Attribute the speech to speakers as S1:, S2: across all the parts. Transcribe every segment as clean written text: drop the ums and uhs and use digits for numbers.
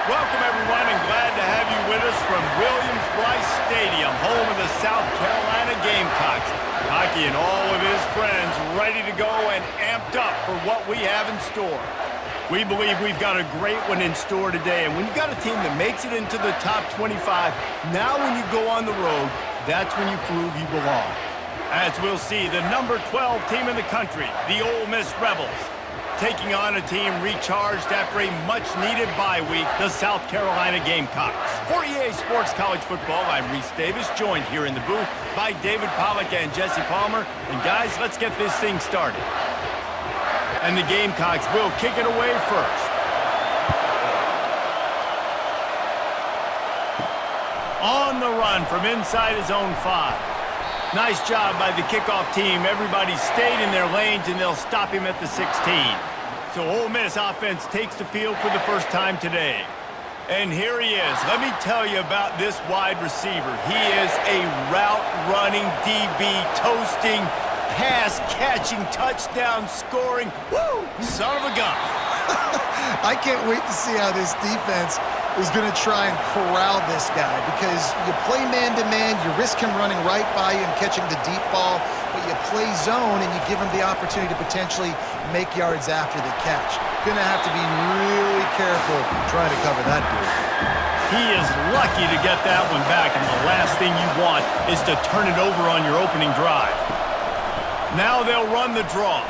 S1: Welcome, everyone, and glad to have you with us from Williams-Brice Stadium, home of the South Carolina Gamecocks. Hockey and all of his friends ready to go and amped up for what we have in store. We believe we've got a great one in store today, and when you've got a team that makes it into the top 25, now when you go on the road, that's when you prove you belong. As we'll see, the number 12 team in the country, the Ole Miss Rebels, taking on a team recharged after a much-needed bye week, the South Carolina Gamecocks. For EA Sports College Football, I'm Reese Davis, joined here in the booth by David Pollack and Jesse Palmer. And guys, let's get this thing started. And the Gamecocks will kick it away first. On the run from inside his own 5. Nice job by the kickoff team. Everybody stayed in their lanes, and they'll stop him at the 16. So Ole Miss offense takes the field for the first time today. And here he is. Let me tell you about this wide receiver. He is a route-running DB, toasting, pass-catching, touchdown-scoring, woo, son of a gun.
S2: I can't wait to see how this defense is going to try and corral this guy, because you play man-to-man, you risk him running right by you and catching the deep ball, but you play zone and you give him the opportunity to potentially make yards after the catch. Going to have to be really careful trying to cover that dude.
S1: He is lucky to get that one back, and the last thing you want is to turn it over on your opening drive. Now they'll run the draw.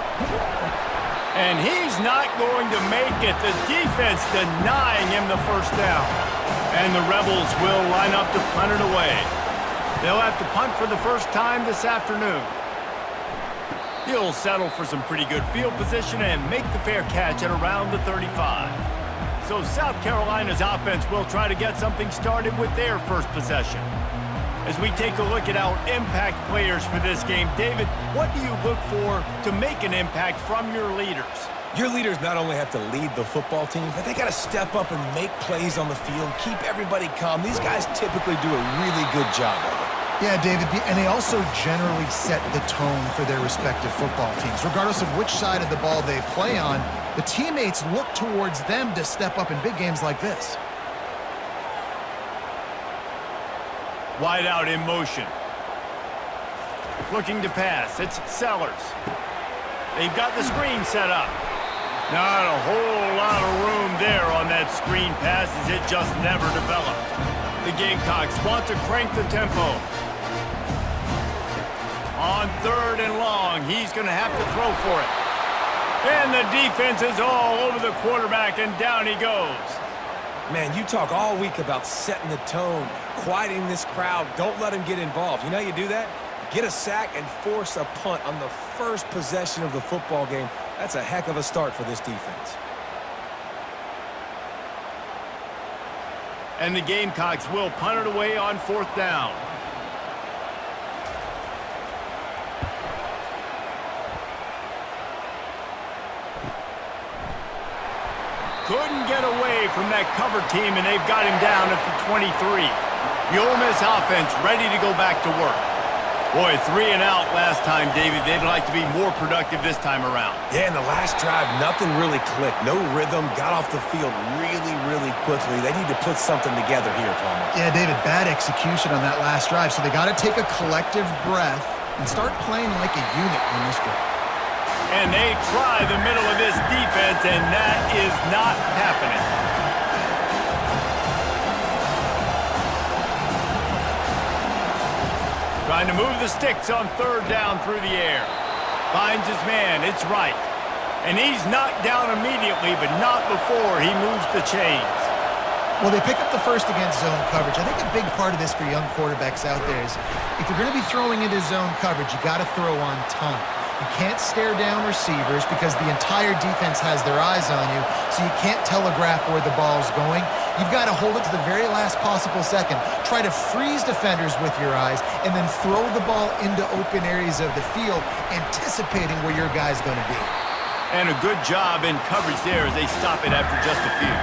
S1: And he's not going to make it. The defense denying him the first down. And the Rebels will line up to punt it away. They'll have to punt for the first time this afternoon. He'll settle for some pretty good field position and make the fair catch at around the 35. So South Carolina's offense will try to get something started with their first possession. As we take a look at our impact players for this game, David, what do you look for to make an impact from your leaders?
S3: Your leaders not only have to lead the football team, but they got to step up and make plays on the field, keep everybody calm. These guys typically do a really good job of it.
S2: Yeah, David, and they also generally set the tone for their respective football teams. Regardless of which side of the ball they play on, the teammates look towards them to step up in big games like this.
S1: Wide out in motion. Looking to pass. It's Sellers. They've got the screen set up. Not a whole lot of room there on that screen pass, as it just never developed. The Gamecocks want to crank the tempo. On 3rd and long, he's going to have to throw for it. And the defense is all over the quarterback, and down he goes.
S3: Man, you talk all week about setting the tone, quieting this crowd. Don't let them get involved. You know how you do that? Get a sack and force a punt on the first possession of the football game. That's a heck of a start for this defense.
S1: And the Gamecocks will punt it away on 4th down. Couldn't get away from that cover team, and they've got him down at the 23. The Ole Miss offense ready to go back to work. Boy, 3 and out last time, David. They'd like to be more productive this time around.
S3: Yeah, in the last drive, nothing really clicked. No rhythm, got off the field really, really quickly. They need to put something together here, Palmer.
S2: Yeah, David, bad execution on that last drive, so they got to take a collective breath and start playing like a unit on this drive.
S1: And they try the middle of this defense, and that is not happening. Trying to move the sticks on 3rd down through the air. Finds his man. It's right. And he's knocked down immediately, but not before he moves the chains.
S2: Well, they pick up the first against zone coverage. I think a big part of this for young quarterbacks out there is if you're going to be throwing into zone coverage, you got to throw on time. You can't stare down receivers because the entire defense has their eyes on you, so you can't telegraph where the ball's going. You've got to hold it to the very last possible second. Try to freeze defenders with your eyes, and then throw the ball into open areas of the field, anticipating where your guy's going to be.
S1: And a good job in coverage there as they stop it after just a few.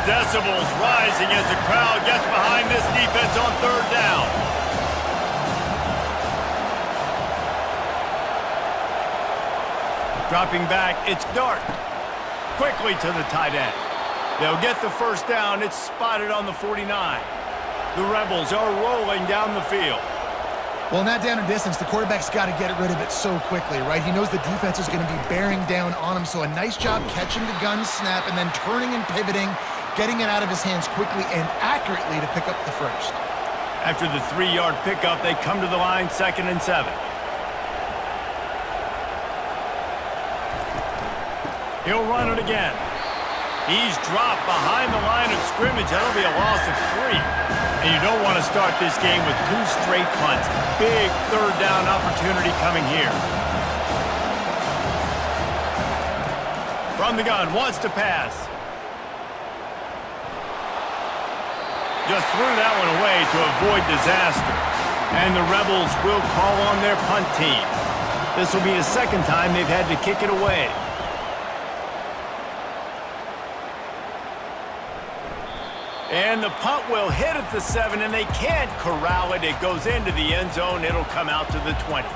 S1: Decibels rising as the crowd gets behind this defense on 3rd down. Dropping back, it's Dart. Quickly to the tight end. They'll get the first down. It's spotted on the 49. The Rebels are rolling down the field.
S2: Well, in that down and distance, the quarterback's got to get rid of it so quickly, right? He knows the defense is going to be bearing down on him, so a nice job catching the gun snap and then turning and pivoting, getting it out of his hands quickly and accurately to pick up the first.
S1: After the 3-yard pickup, they come to the line, 2nd and 7. He'll run it again. He's dropped behind the line of scrimmage. That'll be a loss of 3. And you don't want to start this game with 2 straight punts. Big 3rd down opportunity coming here. From the gun, wants to pass. Just threw that one away to avoid disaster. And the Rebels will call on their punt team. This will be the 2nd time they've had to kick it away. And the punt will hit at the 7, and they can't corral it. It goes into the end zone. It'll come out to the 20.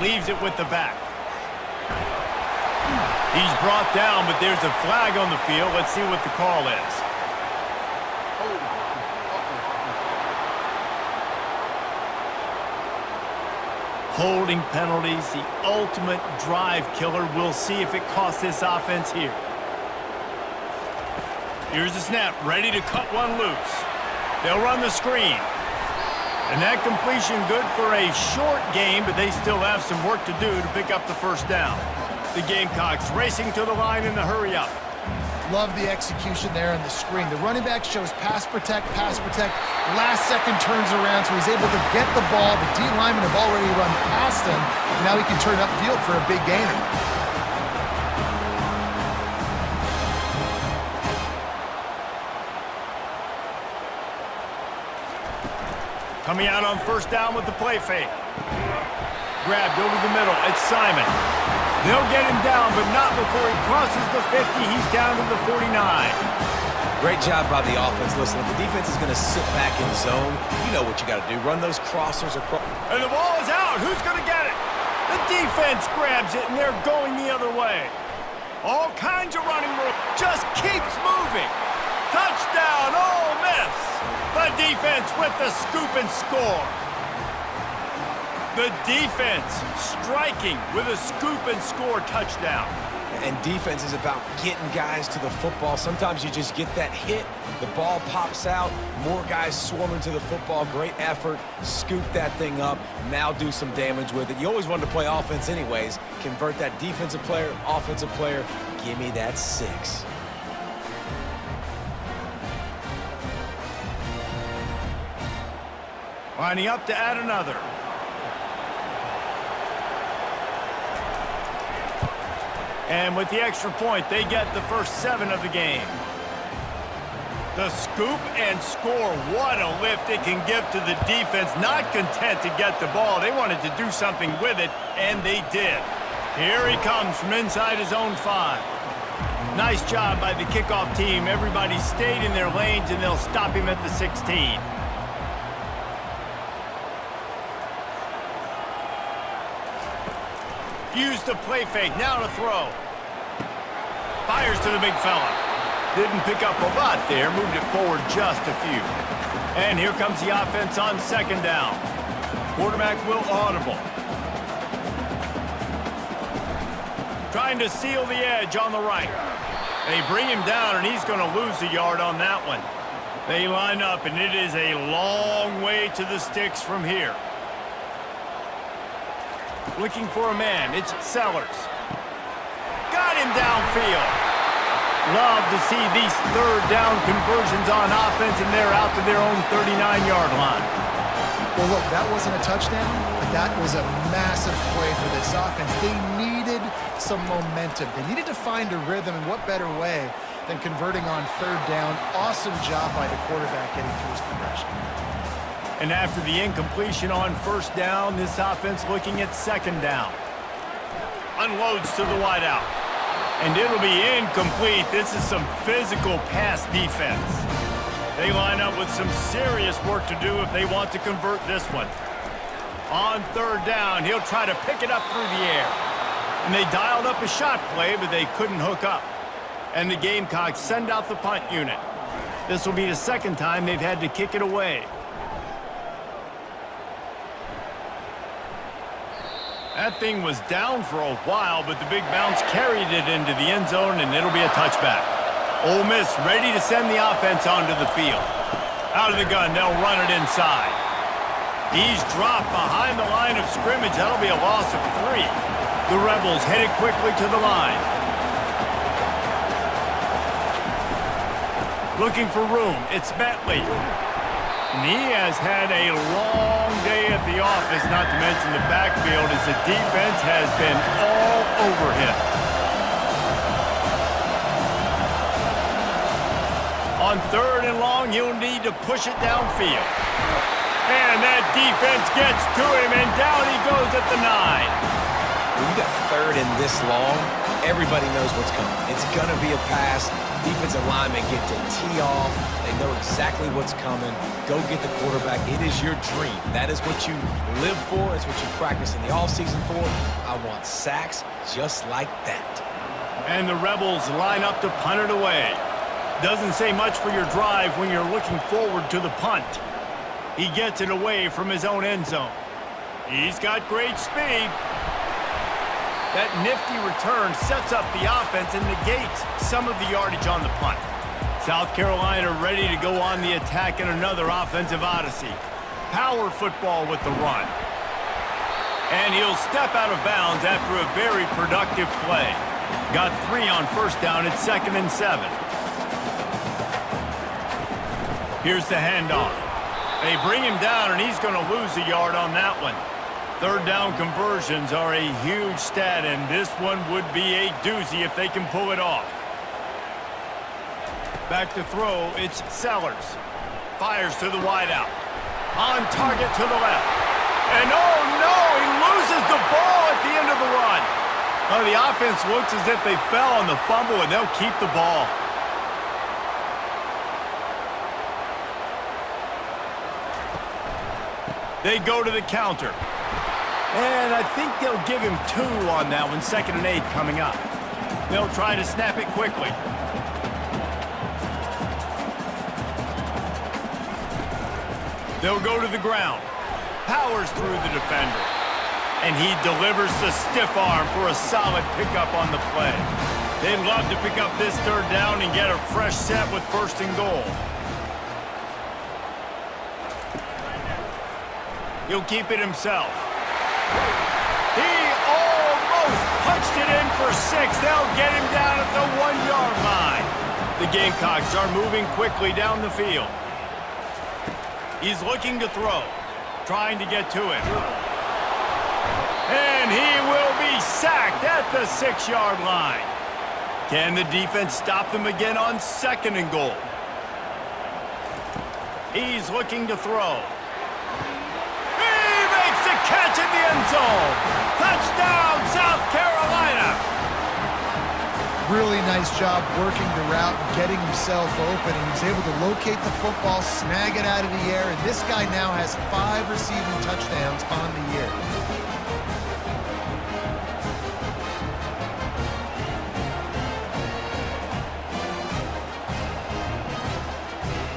S1: Leaves it with the back. He's brought down, but there's a flag on the field. Let's see what the call is. Holding penalties, the ultimate drive killer. We'll see if it costs this offense here. Here's the snap, ready to cut one loose. They'll run the screen. And that completion good for a short game, but they still have some work to do to pick up the first down. The Gamecocks racing to the line in the hurry up.
S2: Love the execution there on the screen. The running back shows pass protect, last second turns around, so he's able to get the ball. The D linemen have already run past him, and now he can turn upfield for a big gainer.
S1: Coming out on first down with the play fake. Grabbed over the middle. It's Simon. They'll get him down, but not before he crosses the 50. He's down to the 49.
S3: Great job by the offense. Listen, if the defense is going to sit back in zone, you know what you got to do. Run those crossers across.
S1: And the ball is out. Who's going to get it? The defense grabs it, and they're going the other way. All kinds of running room. Just keeps moving. Touchdown, Ole Miss. The defense with the scoop and score. The defense striking with a scoop and score touchdown.
S3: And defense is about getting guys to the football. Sometimes you just get that hit, the ball pops out, more guys swarming to the football. Great effort, scoop that thing up, now do some damage with it. You always wanted to play offense anyways. Convert that defensive player, offensive player. Give me that 6.
S1: Lining up to add another. And with the extra point, they get the first 7 of the game. The scoop and score, what a lift it can give to the defense. Not content to get the ball. They wanted to do something with it, and they did. Here he comes from inside his own 5. Nice job by the kickoff team. Everybody stayed in their lanes, and they'll stop him at the 16. Use the play fake, now to throw. Fires to the big fella. Didn't pick up a lot there, moved it forward just a few. And here comes the offense on 2nd down. Quarterback will audible. Trying to seal the edge on the right. They bring him down, and he's going to lose a yard on that one. They line up, and it is a long way to the sticks from here. Looking for a man. It's Sellers. Got him downfield. Love to see these 3rd down conversions on offense, and they're out to their own 39-yard line.
S2: Well, look, that wasn't a touchdown, but that was a massive play for this offense. They needed some momentum. They needed to find a rhythm, and what better way than converting on 3rd down. Awesome job by the quarterback getting through his progression.
S1: And after the incompletion on 1st down, this offense looking at 2nd down. Unloads to the wideout. And it'll be incomplete. This is some physical pass defense. They line up with some serious work to do if they want to convert this one. On 3rd down, he'll try to pick it up through the air. And they dialed up a shot play, but they couldn't hook up. And the Gamecocks send out the punt unit. This will be the second time they've had to kick it away. That thing was down for a while, but the big bounce carried it into the end zone, and it'll be a touchback. Ole Miss ready to send the offense onto the field. Out of the gun, they'll run it inside. He's dropped behind the line of scrimmage. That'll be a loss of 3. The Rebels headed quickly to the line. Looking for room, it's Bentley. And he has had a long day at the office, not to mention the backfield, as the defense has been all over him. On 3rd and long, he'll need to push it downfield. And that defense gets to him, and down he goes at the 9.
S3: When you got 3rd and this long, everybody knows what's coming. It's going to be a pass. Defensive linemen get to tee off. They know exactly what's coming. Go get the quarterback. It is your dream. That is what you live for. It's what you practice in the offseason for. I want sacks just like that.
S1: And the Rebels line up to punt it away. Doesn't say much for your drive when you're looking forward to the punt. He gets it away from his own end zone. He's got great speed. That nifty return sets up the offense and negates some of the yardage on the punt. South Carolina ready to go on the attack in another offensive odyssey. Power football with the run. And he'll step out of bounds after a very productive play. Got 3 on first down at 2nd and 7. Here's the handoff. They bring him down, and he's going to lose a yard on that one. 3rd down conversions are a huge stat, and this one would be a doozy if they can pull it off. Back to throw, it's Sellers. Fires to the wideout. On target to the left. And oh no, he loses the ball at the end of the run. Oh, the offense looks as if they fell on the fumble, and they'll keep the ball. They go to the counter. And I think they'll give him 2 on that one. 2nd and 8 coming up. They'll try to snap it quickly. They'll go to the ground. Powers through the defender. And he delivers the stiff arm for a solid pickup on the play. They'd love to pick up this 3rd down and get a fresh set with 1st and goal. He'll keep it himself. He almost punched it in for 6. They'll get him down at the 1-yard line. The Gamecocks are moving quickly down the field. He's looking to throw, trying to get to him. And he will be sacked at the 6-yard line. Can the defense stop them again on 2nd and goal? He's looking to throw. Catch in the end zone. Touchdown, South Carolina.
S2: Really nice job working the route and getting himself open. He was able to locate the football, snag it out of the air, and this guy now has 5 receiving touchdowns on the year.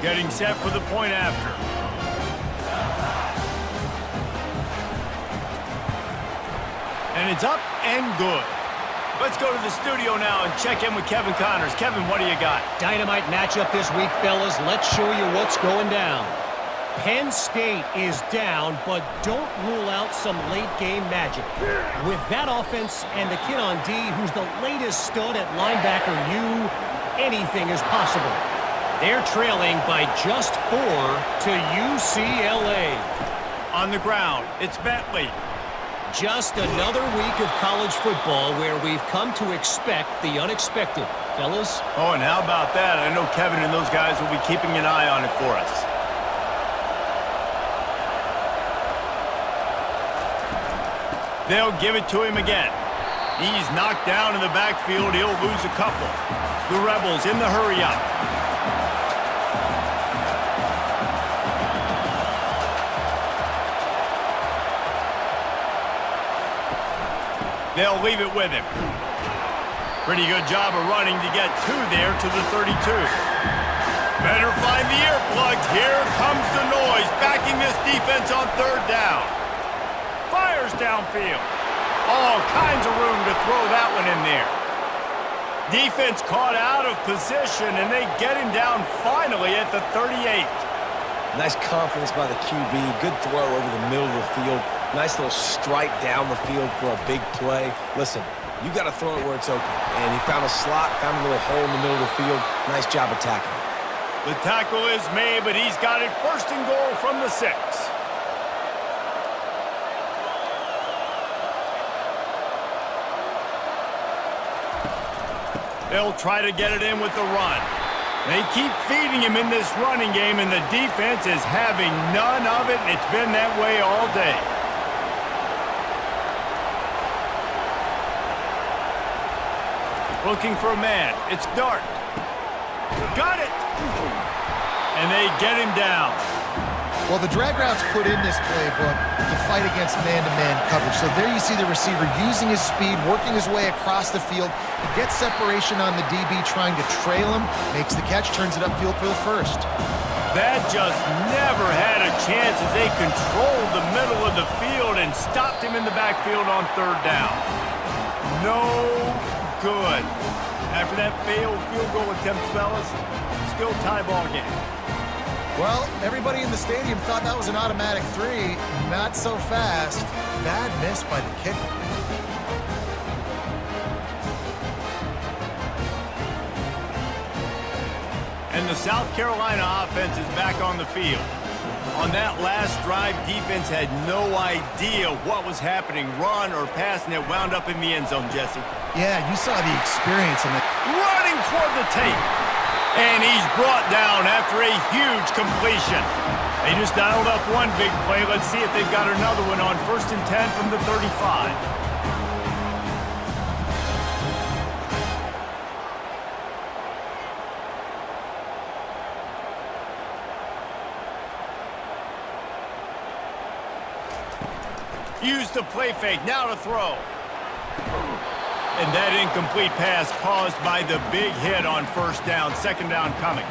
S1: Getting set for the point after. And it's up and good. Let's go to the studio now and check in with Kevin Connors. Kevin, what do you got?
S4: Dynamite matchup this week, fellas. Let's show you what's going down. Penn State is down, but don't rule out some late-game magic. With that offense and the kid on D, who's the latest stud at linebacker U, anything is possible. They're trailing by just 4 to UCLA.
S1: On the ground, it's Bentley.
S4: Just another week of college football where we've come to expect the unexpected. Fellas?
S1: Oh, and how about that? I know Kevin and those guys will be keeping an eye on it for us. They'll give it to him again. He's knocked down in the backfield. He'll lose a couple. The Rebels in the hurry-up. They'll leave it with him. Pretty good job of running to get there to the 32. Better find the earplugs. Here comes the noise, backing this defense on third down. Fires downfield. All kinds of room to throw that one in there. Defense caught out of position, and they get him down finally at the 38.
S3: Nice confidence by the QB. Good throw over the middle of the field. Nice little strike down the field for a big play. Listen, you got to throw it where it's open. And he found a slot, found a little hole in the middle of the field. Nice job attacking it.
S1: The tackle is made, but he's got it first and goal from the 6. They'll try to get it in with the run. They keep feeding him in this running game, and the defense is having none of it, and it's been that way all day. Looking for a man. It's Dart. Got it! And they get him down.
S2: Well, the drag routes put in this playbook to fight against man-to-man coverage. So there you see the receiver using his speed, working his way across the field. He gets separation on the DB, trying to trail him, makes the catch, turns it upfield for the first.
S1: That just never had a chance as they controlled the middle of the field and stopped him in the backfield on third down. No good. After that failed field goal attempt, fellas, still tie ball game.
S2: Well, everybody in the stadium thought that was an automatic 3. Not so fast. Bad miss by the kicker.
S1: And the South Carolina offense is back on the field. On that last drive, defense had no idea what was happening, run or pass, and it wound up in the end zone, Jesse.
S2: Yeah, you saw the experience in the...
S1: Running toward the tape. And he's brought down after a huge completion. They just dialed up one big play. Let's see if they've got another one on 1st and 10 from the 35. Use the play fake, now to throw. And that incomplete pass caused by the big hit on first down. Second down coming.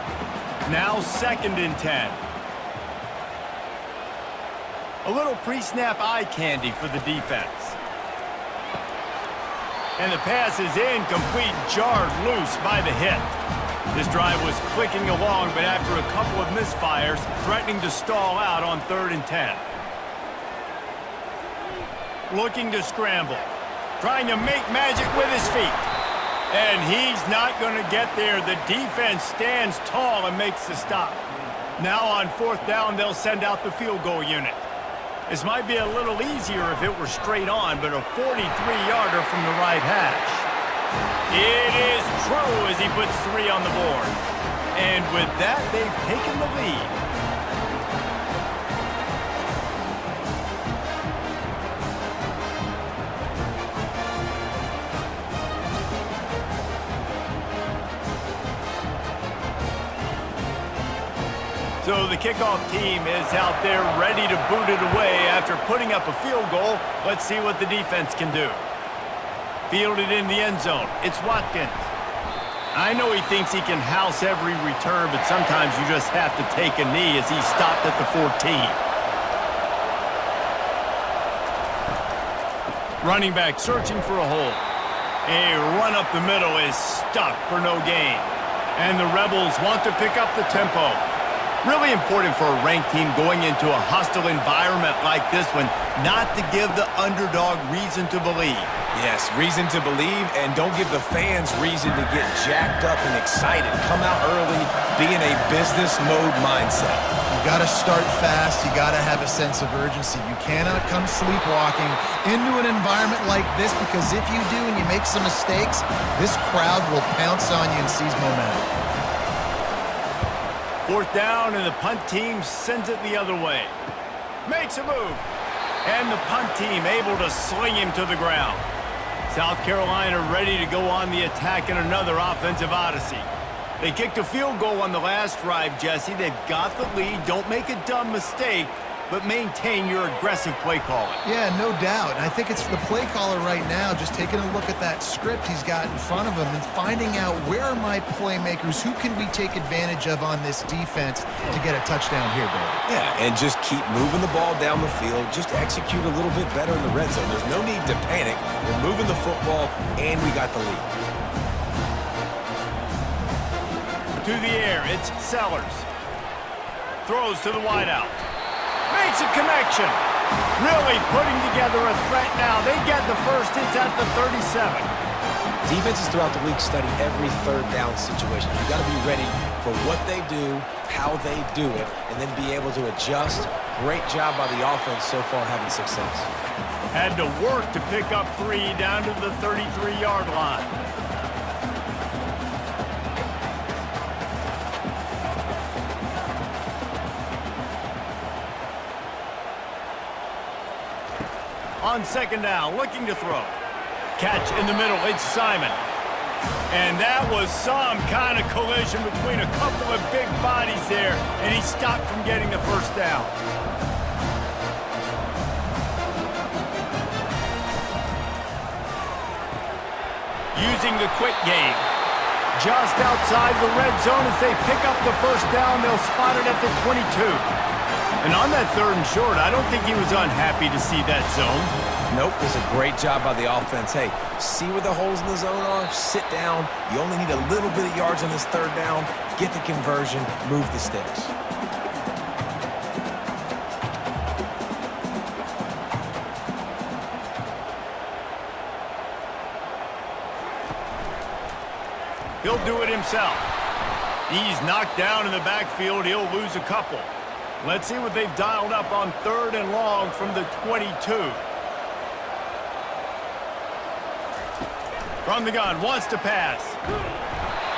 S1: Now 2nd and 10. A little pre-snap eye candy for the defense. And the pass is incomplete, jarred loose by the hit. This drive was clicking along, but after a couple of misfires, threatening to stall out on 3rd and 10. Looking to scramble. Trying to make magic with his feet. And he's not going to get there. The defense stands tall and makes the stop. Now on 4th down, they'll send out the field goal unit. This might be a little easier if it were straight on, but a 43-yarder from the right hash. It is true as he puts 3 on the board. And with that, they've taken the lead. So the kickoff team is out there ready to boot it away after putting up a field goal. Let's see what the defense can do. Fielded in the end zone. It's Watkins. I know he thinks he can house every return, but sometimes you just have to take a knee as he stopped at the 14. Running back searching for a hole. A run up the middle is stuffed for no gain. And the Rebels want to pick up the tempo. Really important for a ranked team going into a hostile environment like this one, not to give the underdog reason to believe.
S3: Yes, reason to believe, and don't give the fans reason to get jacked up and excited. Come out early, be in a business mode mindset.
S2: You got to start fast. You got to have a sense of urgency. You cannot come sleepwalking into an environment like this, because if you do and you make some mistakes, this crowd will pounce on you and seize momentum.
S1: 4th down, and the punt team sends it the other way. Makes a move. And the punt team able to sling him to the ground. South Carolina ready to go on the attack in another offensive odyssey. They kicked a field goal on the last drive, Jesse. They've got the lead. Don't make a dumb mistake. but maintain your aggressive play calling.
S2: Yeah, no doubt. And I think it's the play caller right now just taking a look at that script he's got in front of him and finding out where are my playmakers, who can we take advantage of on this defense to get a touchdown here, Dave.
S3: Yeah, and just keep moving the ball down the field. Just execute a little bit better in the red zone. There's no need to panic. We're moving the football, and we got the lead.
S1: To the air, it's Sellers. Throws to the wideout. Makes a connection. Really putting together a threat now. They get the first. It's at the 37.
S3: Defenses throughout the league study every third down situation. You've got to be ready for what they do, how they do it, and then be able to adjust. Great job by the offense so far having success.
S1: Had to work to pick up 3 down to the 33-yard line. On second down, looking to throw. Catch in the middle, it's Simon. And that was some kind of collision between a couple of big bodies there, and he stopped from getting the first down. Using the quick game. Just outside the red zone as they pick up the first down, they'll spot it at the 22. And on that 3rd and short, I don't think he was unhappy to see that zone.
S3: Nope, it was a great job by the offense. Hey, see where the holes in the zone are? Sit down. You only need a little bit of yards on this 3rd down. Get the conversion. Move the sticks.
S1: He'll do it himself. He's knocked down in the backfield. He'll lose a couple. Let's see what they've dialed up on 3rd and long from the 22. From the gun, wants to pass.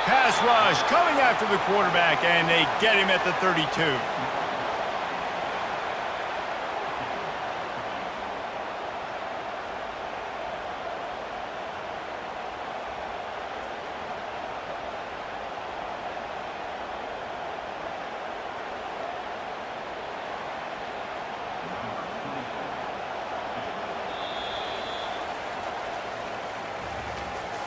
S1: Pass rush, coming after the quarterback, and they get him at the 32.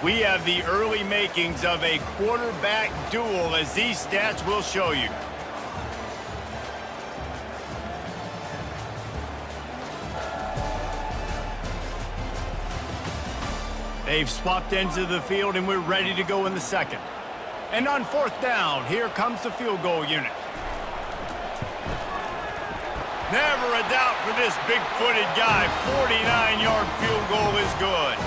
S1: We have the early makings of a quarterback duel, as these stats will show you. They've swapped ends of the field, and we're ready to go in the second. And on 4th down, here comes the field goal unit. Never a doubt for this big-footed guy. 49-yard field goal is good.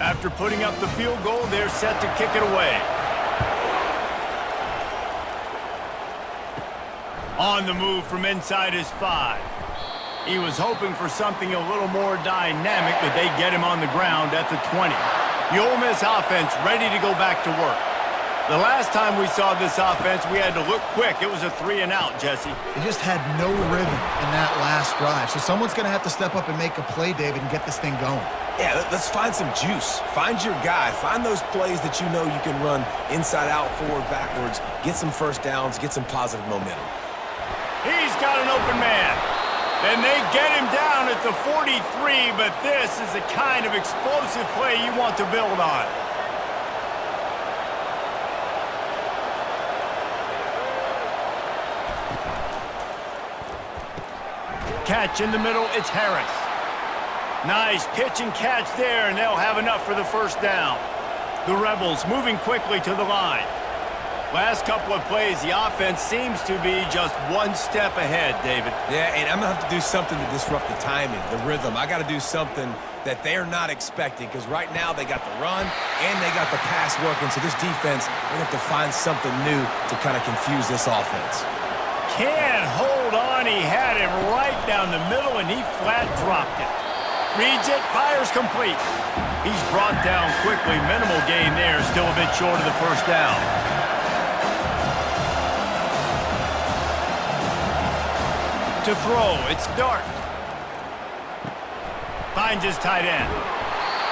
S1: After putting up the field goal, they're set to kick it away. On the move from inside his 5. He was hoping for something a little more dynamic, but they get him on the ground at the 20. The Ole Miss offense ready to go back to work. The last time we saw this offense, we had to look quick. It was a 3-and-out, Jesse.
S2: They just had no rhythm in that last drive. So someone's going to have to step up and make a play, David, and get this thing going.
S3: Yeah, let's find some juice. Find your guy. Find those plays that you know you can run inside out, forward, backwards. Get some first downs. Get some positive momentum.
S1: He's got an open man. And they get him down at the 43, but this is the kind of explosive play you want to build on. Catch in the middle, it's Harris. Nice pitch and catch there, and they'll have enough for the first down. The Rebels moving quickly to the line. Last couple of plays, the offense seems to be just one step ahead, David.
S3: Yeah, and I'm going to have to do something to disrupt the timing, the rhythm. I got to do something that they're not expecting, because right now they got the run and they got the pass working, so this defense, they're going to have to find something new to kind of confuse this offense.
S1: Can't hold on. He had him right down the middle, and he flat dropped it. Reads it, fires complete. He's brought down quickly. Minimal gain there, still a bit short of the first down. to throw. It's Dart. Finds his tight end.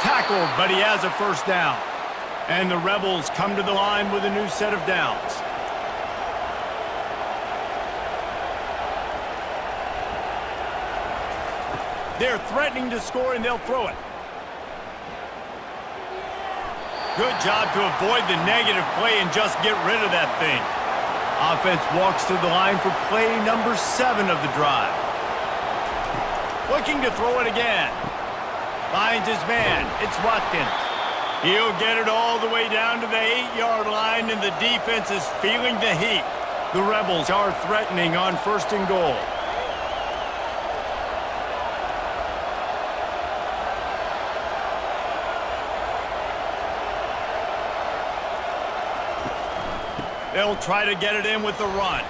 S1: Tackled, but he has a first down. And the Rebels come to the line with a new set of downs. They're threatening to score, and they'll throw it. Good job to avoid the negative play and just get rid of that thing. Offense walks to the line for play number 7 of the drive. Looking to throw it again. Finds his man. It's Watkins. He'll get it all the way down to the 8-yard line, and the defense is feeling the heat. The Rebels are threatening on 1st and goal. They'll try to get it in with the run.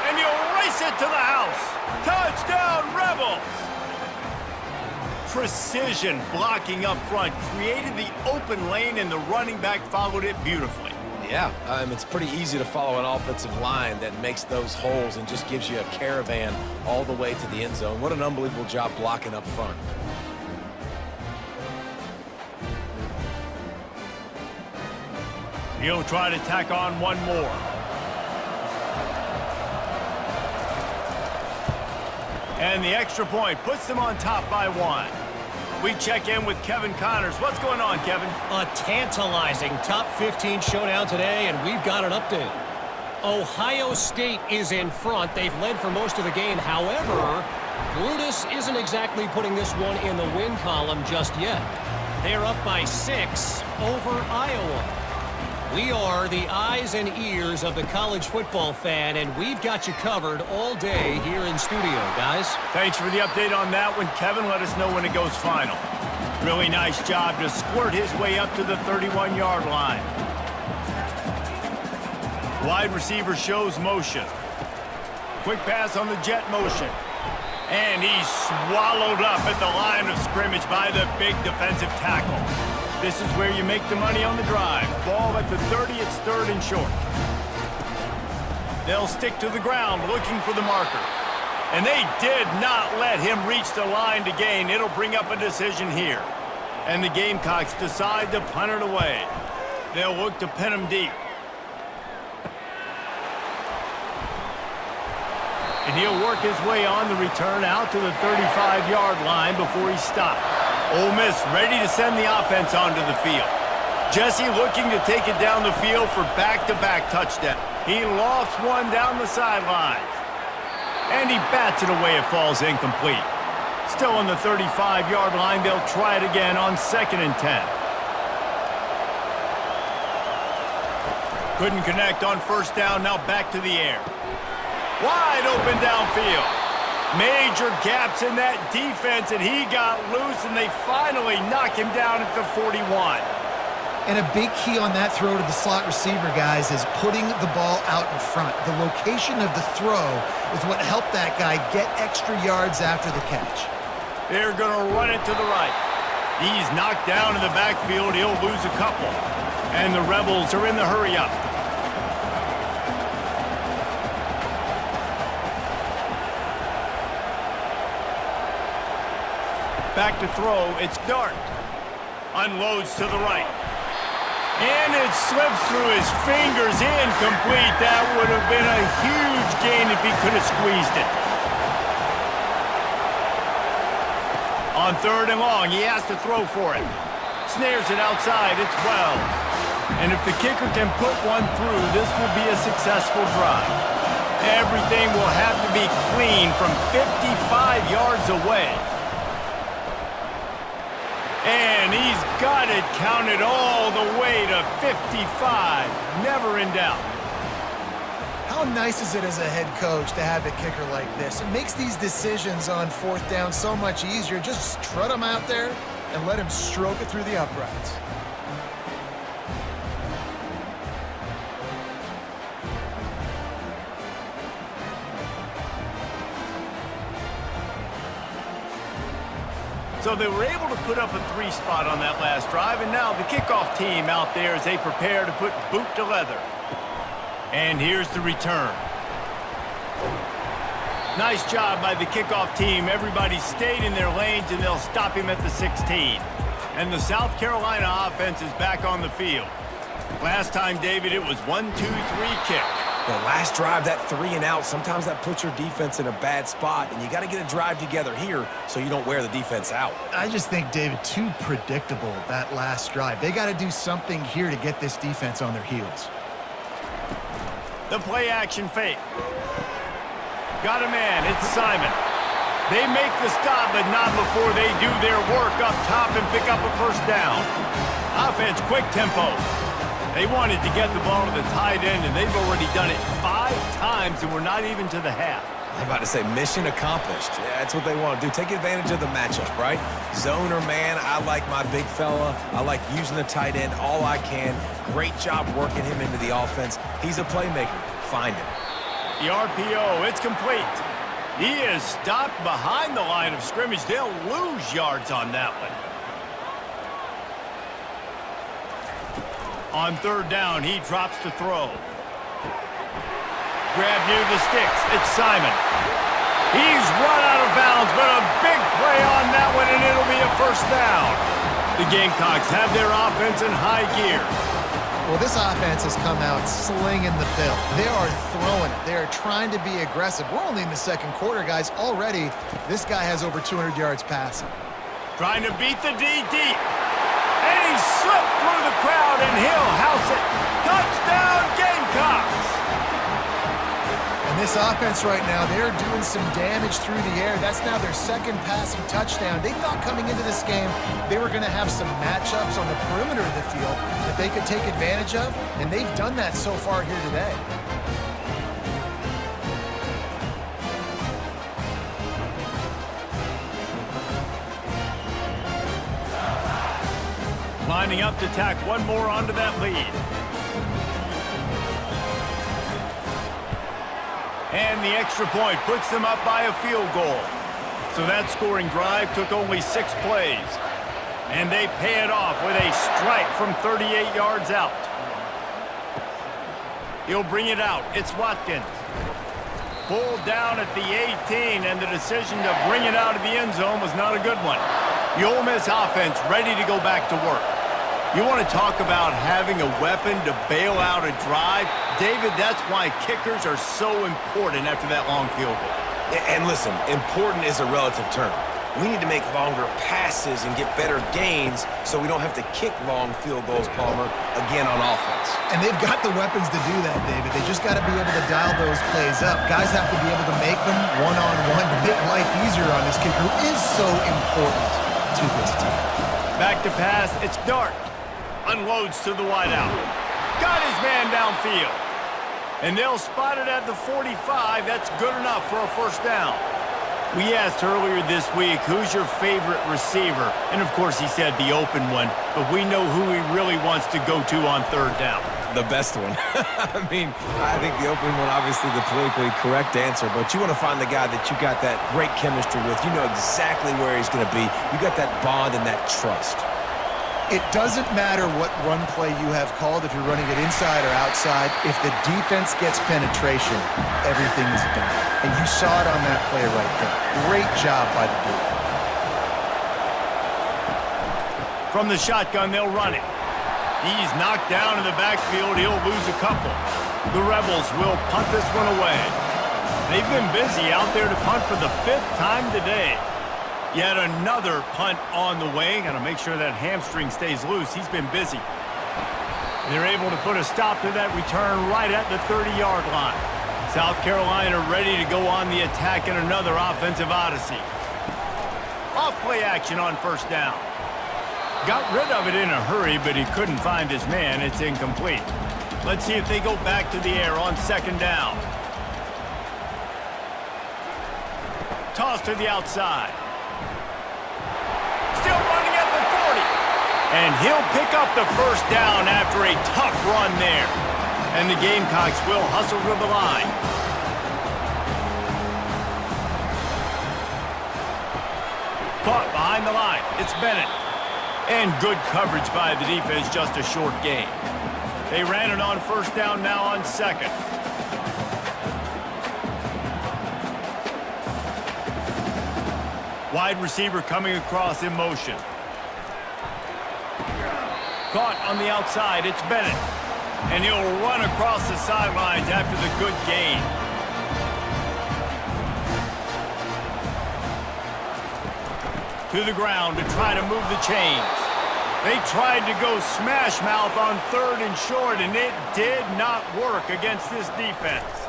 S1: And he'll race it to the house. Touchdown, Rebels! Precision blocking up front created the open lane, and the running back followed it beautifully.
S3: Yeah, it's pretty easy to follow an offensive line that makes those holes and just gives you a caravan all the way to the end zone. What an unbelievable job blocking up front.
S1: He'll try to tack on one more. And the extra point puts them on top by 1. We check in with Kevin Connors. What's going on, Kevin?
S4: A tantalizing top 15 showdown today, and we've got an update. Ohio State is in front. They've led for most of the game. However, Brutus isn't exactly putting this one in the win column just yet. They're up by 6 over Iowa. We are the eyes and ears of the college football fan, and we've got you covered all day here in studio, guys.
S1: Thanks for the update on that one, Kevin. Let us know when it goes final. Really nice job to squirt his way up to the 31-yard line. Wide receiver shows motion. Quick pass on the jet motion. And he's swallowed up at the line of scrimmage by the big defensive tackle. This is where you make the money on the drive. Ball at the 30, it's 3rd and short. They'll stick to the ground looking for the marker. And they did not let him reach the line to gain. It'll bring up a decision here. And the Gamecocks decide to punt it away. They'll look to pin him deep. And he'll work his way on the return out to the 35-yard line before he's stopped. Ole Miss ready to send the offense onto the field. Jesse looking to take it down the field for back-to-back touchdown. He lofts one down the sideline. And he bats it away. It falls incomplete. Still on the 35-yard line. They'll try it again on 2nd and 10. Couldn't connect on 1st down. Now back to the air. Wide open downfield. Major gaps in that defense, and he got loose, and they finally knock him down at the 41.
S2: And a big key on that throw to the slot receiver, guys, is putting the ball out in front. The location of the throw is what helped that guy get extra yards after the catch.
S1: They're going to run it to the right. He's knocked down in the backfield. He'll lose a couple. And the Rebels are in the hurry-up. Back to throw, it's Dart. Unloads to the right. And it slips through his fingers, incomplete. That would have been a huge gain if he could have squeezed it. On 3rd and long, he has to throw for it. Snares it outside, it's Wells. And if the kicker can put one through, this will be a successful drive. Everything will have to be clean from 55 yards away. And he's got it counted all the way to 55. Never in doubt.
S2: How nice is it as a head coach to have a kicker like this? It makes these decisions on 4th down so much easier. Just strut him out there and let him stroke it through the uprights.
S1: So they were able to put up a 3 spot on that last drive, and now the kickoff team out there as they prepare to put boot to leather. And here's the return. Nice job by the kickoff team. Everybody stayed in their lanes, and they'll stop him at the 16. And the South Carolina offense is back on the field. Last time, David, it was 1-2-3 kick.
S3: The last drive, that 3-and-out, sometimes that puts your defense in a bad spot, and you got to get a drive together here so you don't wear the defense out.
S2: I just think, David, too predictable, that last drive. They got to do something here to get this defense on their heels.
S1: The play-action fake. Got a man. It's Simon. They make the stop, but not before they do their work up top and pick up a first down. Offense, quick tempo. They wanted to get the ball to the tight end, and they've already done it 5 times, and we're not even to the half.
S3: I'm about to say mission accomplished. Yeah, that's what they want to do. Take advantage of the matchup, right? Zone or man, I like my big fella. I like using the tight end all I can. Great job working him into the offense. He's a playmaker. Find him.
S1: The RPO, it's complete. He is stopped behind the line of scrimmage. They'll lose yards on that one. On third down, he drops to throw. Grab near the sticks. It's Simon. He's run out of bounds, but a big play on that one, and it'll be a first down. The Gamecocks have their offense in high gear.
S2: Well, this offense has come out slinging the pill. They are throwing it. They are trying to be aggressive. We're only in the second quarter, guys. Already, this guy has over 200 yards passing.
S1: Trying to beat the D deep. And he slipped through the crowd, and he'll house it. Touchdown, Gamecocks!
S2: And this offense right now, they're doing some damage through the air. That's now their second passing touchdown. They thought coming into this game they were going to have some matchups on the perimeter of the field that they could take advantage of, and they've done that so far here today.
S1: Lining up to tack one more onto that lead. And the extra point puts them up by a field goal. So that scoring drive took only 6 plays. And they pay it off with a strike from 38 yards out. He'll bring it out. It's Watkins. Pulled down at the 18, and the decision to bring it out of the end zone was not a good one. The Ole Miss offense ready to go back to work. You want to talk about having a weapon to bail out a drive? David, that's why kickers are so important after that long field goal.
S3: And listen, important is a relative term. We need to make longer passes and get better gains so we don't have to kick long field goals, Palmer, again on offense.
S2: And they've got the weapons to do that, David. They just got to be able to dial those plays up. Guys have to be able to make them one-on-one to make life easier on this kicker, who is so important to this team.
S1: Back to pass, it's Dart. Unloads to the wideout. Got his man downfield. And they'll spot it at the 45. That's good enough for a first down. We asked earlier this week, who's your favorite receiver? And, of course, he said the open one. But we know who he really wants to go to on third down.
S3: The best one. I mean, I think the open one, obviously the politically correct answer, but you want to find the guy that you got that great chemistry with. You know exactly where he's going to be. You got that bond and that trust.
S2: It doesn't matter what run play you have called, if you're running it inside or outside. If the defense gets penetration, everything is done. And you saw it on that play right there. Great job by the dude.
S1: From the shotgun, they'll run it. He's knocked down in the backfield. He'll lose a couple. The Rebels will punt this one away. They've been busy out there to punt for the 5th time today. Yet another punt on the way. Got to make sure that hamstring stays loose. He's been busy. They're able to put a stop to that return right at the 30-yard line. South Carolina ready to go on the attack in another offensive odyssey. Off play action on first down. Got rid of it in a hurry, but he couldn't find his man. It's incomplete. Let's see if they go back to the air on second down. Toss to the outside. Still running at the 40. And he'll pick up the first down after a tough run there. And the Gamecocks will hustle to the line. Caught behind the line. It's Bennett. And good coverage by the defense, just a short gain. They ran it on first down, now on second. Wide receiver coming across in motion. Caught on the outside, it's Bennett. And he'll run across the sidelines after the good gain. To the ground to try to move the chains. They tried to go smash mouth on 3rd and short, and it did not work against this defense.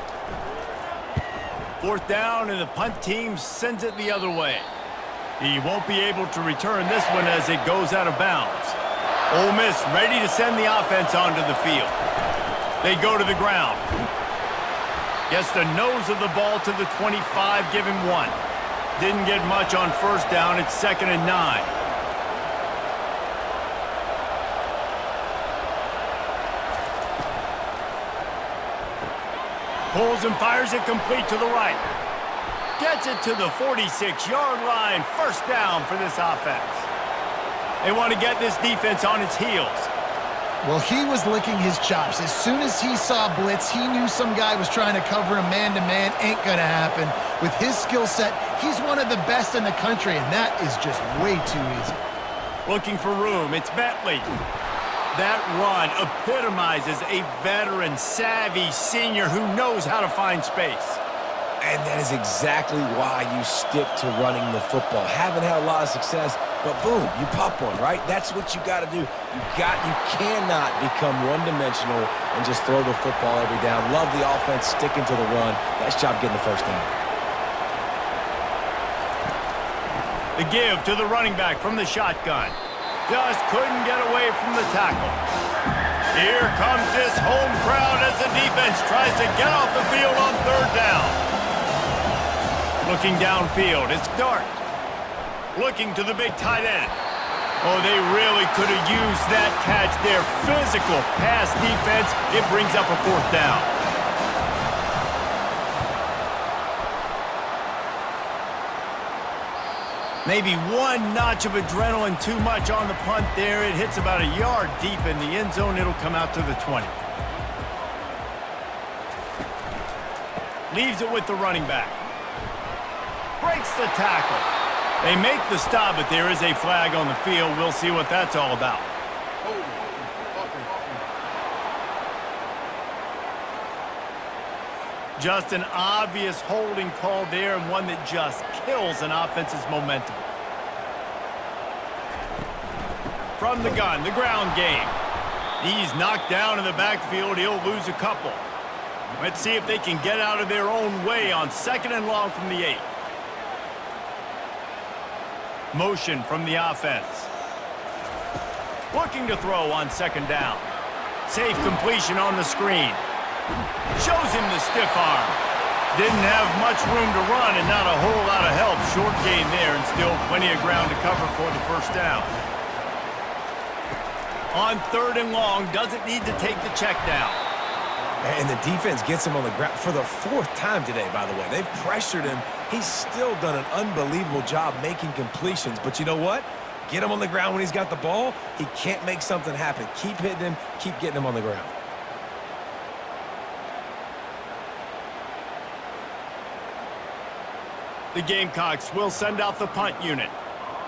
S1: 4th down, and the punt team sends it the other way. He won't be able to return this one as it goes out of bounds. Ole Miss ready to send the offense onto the field. They go to the ground. Gets the nose of the ball to the 25, give him 1. Didn't get much on 1st down. It's 2nd and 9. Pulls and fires it complete to the right. Gets it to the 46-yard line. 1st down for this offense. They want to get this defense on its heels.
S2: Well, he was licking his chops. As soon as he saw blitz, he knew some guy was trying to cover him man-to-man. Ain't gonna happen. With his skill set, he's one of the best in the country, and that is just way too easy.
S1: Looking for room. It's Bentley. That run epitomizes a veteran, savvy senior who knows how to find space.
S3: And that is exactly why you stick to running the football. Haven't had a lot of success, but boom, you pop one, right? That's what you got to do. You cannot become one-dimensional and just throw the football every down. Love the offense sticking to the run. Nice job getting the 1st down.
S1: The give to the running back from the shotgun. Just couldn't get away from the tackle. Here comes this home crowd as the defense tries to get off the field on 3rd down. Looking downfield, it's Dart. Looking to the big tight end. Oh, they really could have used that catch there. Physical pass defense. It brings up a 4th down. Maybe 1 notch of adrenaline too much on the punt there. It hits about a yard deep in the end zone. It'll come out to the 20. Leaves it with the running back. Breaks the tackle. They make the stop, but there is a flag on the field. We'll see what that's all about. Just an obvious holding call there, and one that just kills an offense's momentum. From the gun, the ground game. He's knocked down in the backfield. He'll lose a couple. Let's see if they can get out of their own way on 2nd and long from the 8. Motion from the offense. Looking to throw on 2nd down. Safe completion on the screen. Shows him the stiff arm. Didn't have much room to run and not a whole lot of help. Short gain there and still plenty of ground to cover for the 1st down. On 3rd and long, doesn't need to take the check down.
S3: And the defense gets him on the ground for the 4th time today, by the way. They've pressured him. He's still done an unbelievable job making completions. But you know what? Get him on the ground when he's got the ball. He can't make something happen. Keep hitting him. Keep getting him on the ground.
S1: The Gamecocks will send out the punt unit.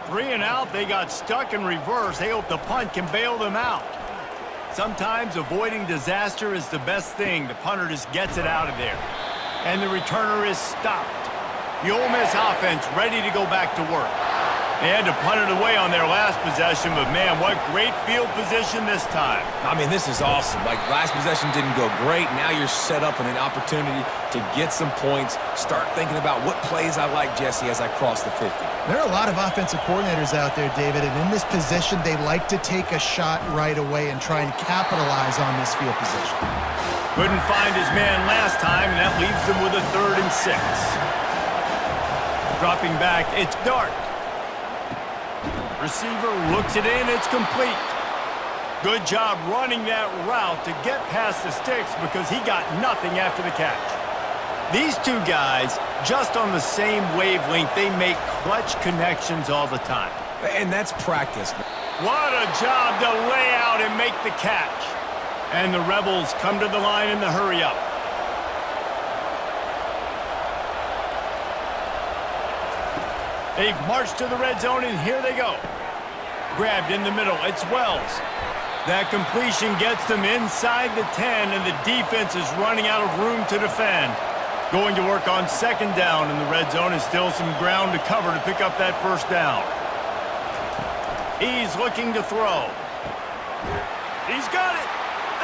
S1: 3 and out, they got stuck in reverse. They hope the punt can bail them out. Sometimes avoiding disaster is the best thing. The punter just gets it out of there. And the returner is stopped. The Ole Miss offense ready to go back to work. They had to punt it away on their last possession, but man, what great field position this time.
S3: I mean, this is awesome. Like, last possession didn't go great. Now you're set up in an opportunity to get some points. Start thinking about what plays I like, Jesse, as I cross the 50.
S2: There are a lot of offensive coordinators out there, David, and in this position, they like to take a shot right away and try and capitalize on this field position.
S1: Couldn't find his man last time, and that leaves them with a 3rd and 6. Dropping back, it's Dart. Receiver looks it in, it's complete. Good job running that route to get past the sticks because he got nothing after the catch. These two guys, just on the same wavelength, they make clutch connections all the time.
S3: And that's practice.
S1: What a job to lay out and make the catch. And the Rebels come to the line in the hurry-up. They've marched to the red zone, and here they go. Grabbed in the middle. It's Wells. That completion gets them inside the 10, and the defense is running out of room to defend. Going to work on second down in the red zone, and still some ground to cover to pick up that first down. He's looking to throw. He's got it.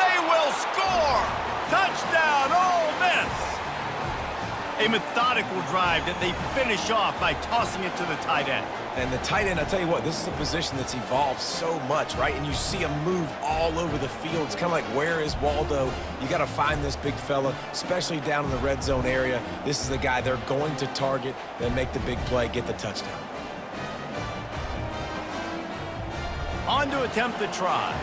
S1: They will score. Touchdown, Ole Miss. A methodical drive that they finish off by tossing it to the tight end.
S3: And the tight end, I'll tell you what, this is a position that's evolved so much, right? And you see him move all over the field. It's kind of like, where is Waldo? You got to find this big fella, especially down in the red zone area. This is the guy they're going to target, then make the big play, get the touchdown.
S1: On to attempt the try.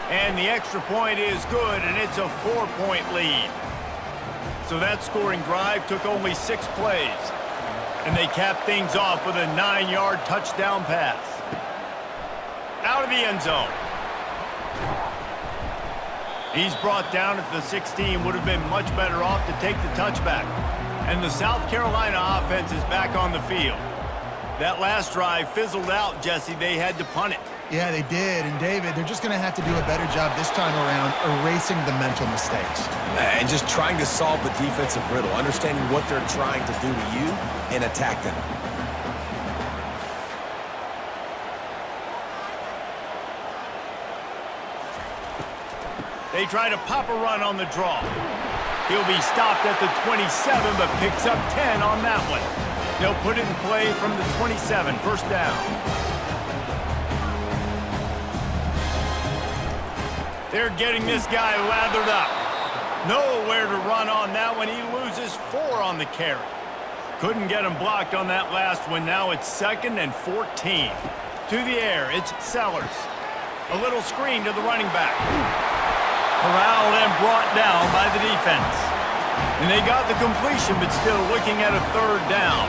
S1: And the extra point is good, and it's a 4-point lead. So that scoring drive took only 6 plays. And they capped things off with a 9-yard touchdown pass. Out of the end zone. He's brought down at the 16. Would have been much better off to take the touchback. And the South Carolina offense is back on the field. That last drive fizzled out, Jesse. They had to punt it.
S2: Yeah, they did. And, David, they're just going to have to do a better job this time around erasing the mental mistakes.
S3: And just trying to solve the defensive riddle, understanding what they're trying to do to you and attack them.
S1: They try to pop a run on the draw. He'll be stopped at the 27, but picks up 10 on that one. They'll put it in play from the 27, first down. They're getting this guy lathered up. Nowhere to run on that one. He loses 4 on the carry. Couldn't get him blocked on that last one. Now it's 2nd and 14. To the air, it's Sellers. A little screen to the running back. Corralled and brought down by the defense. And they got the completion, but still looking at a 3rd down.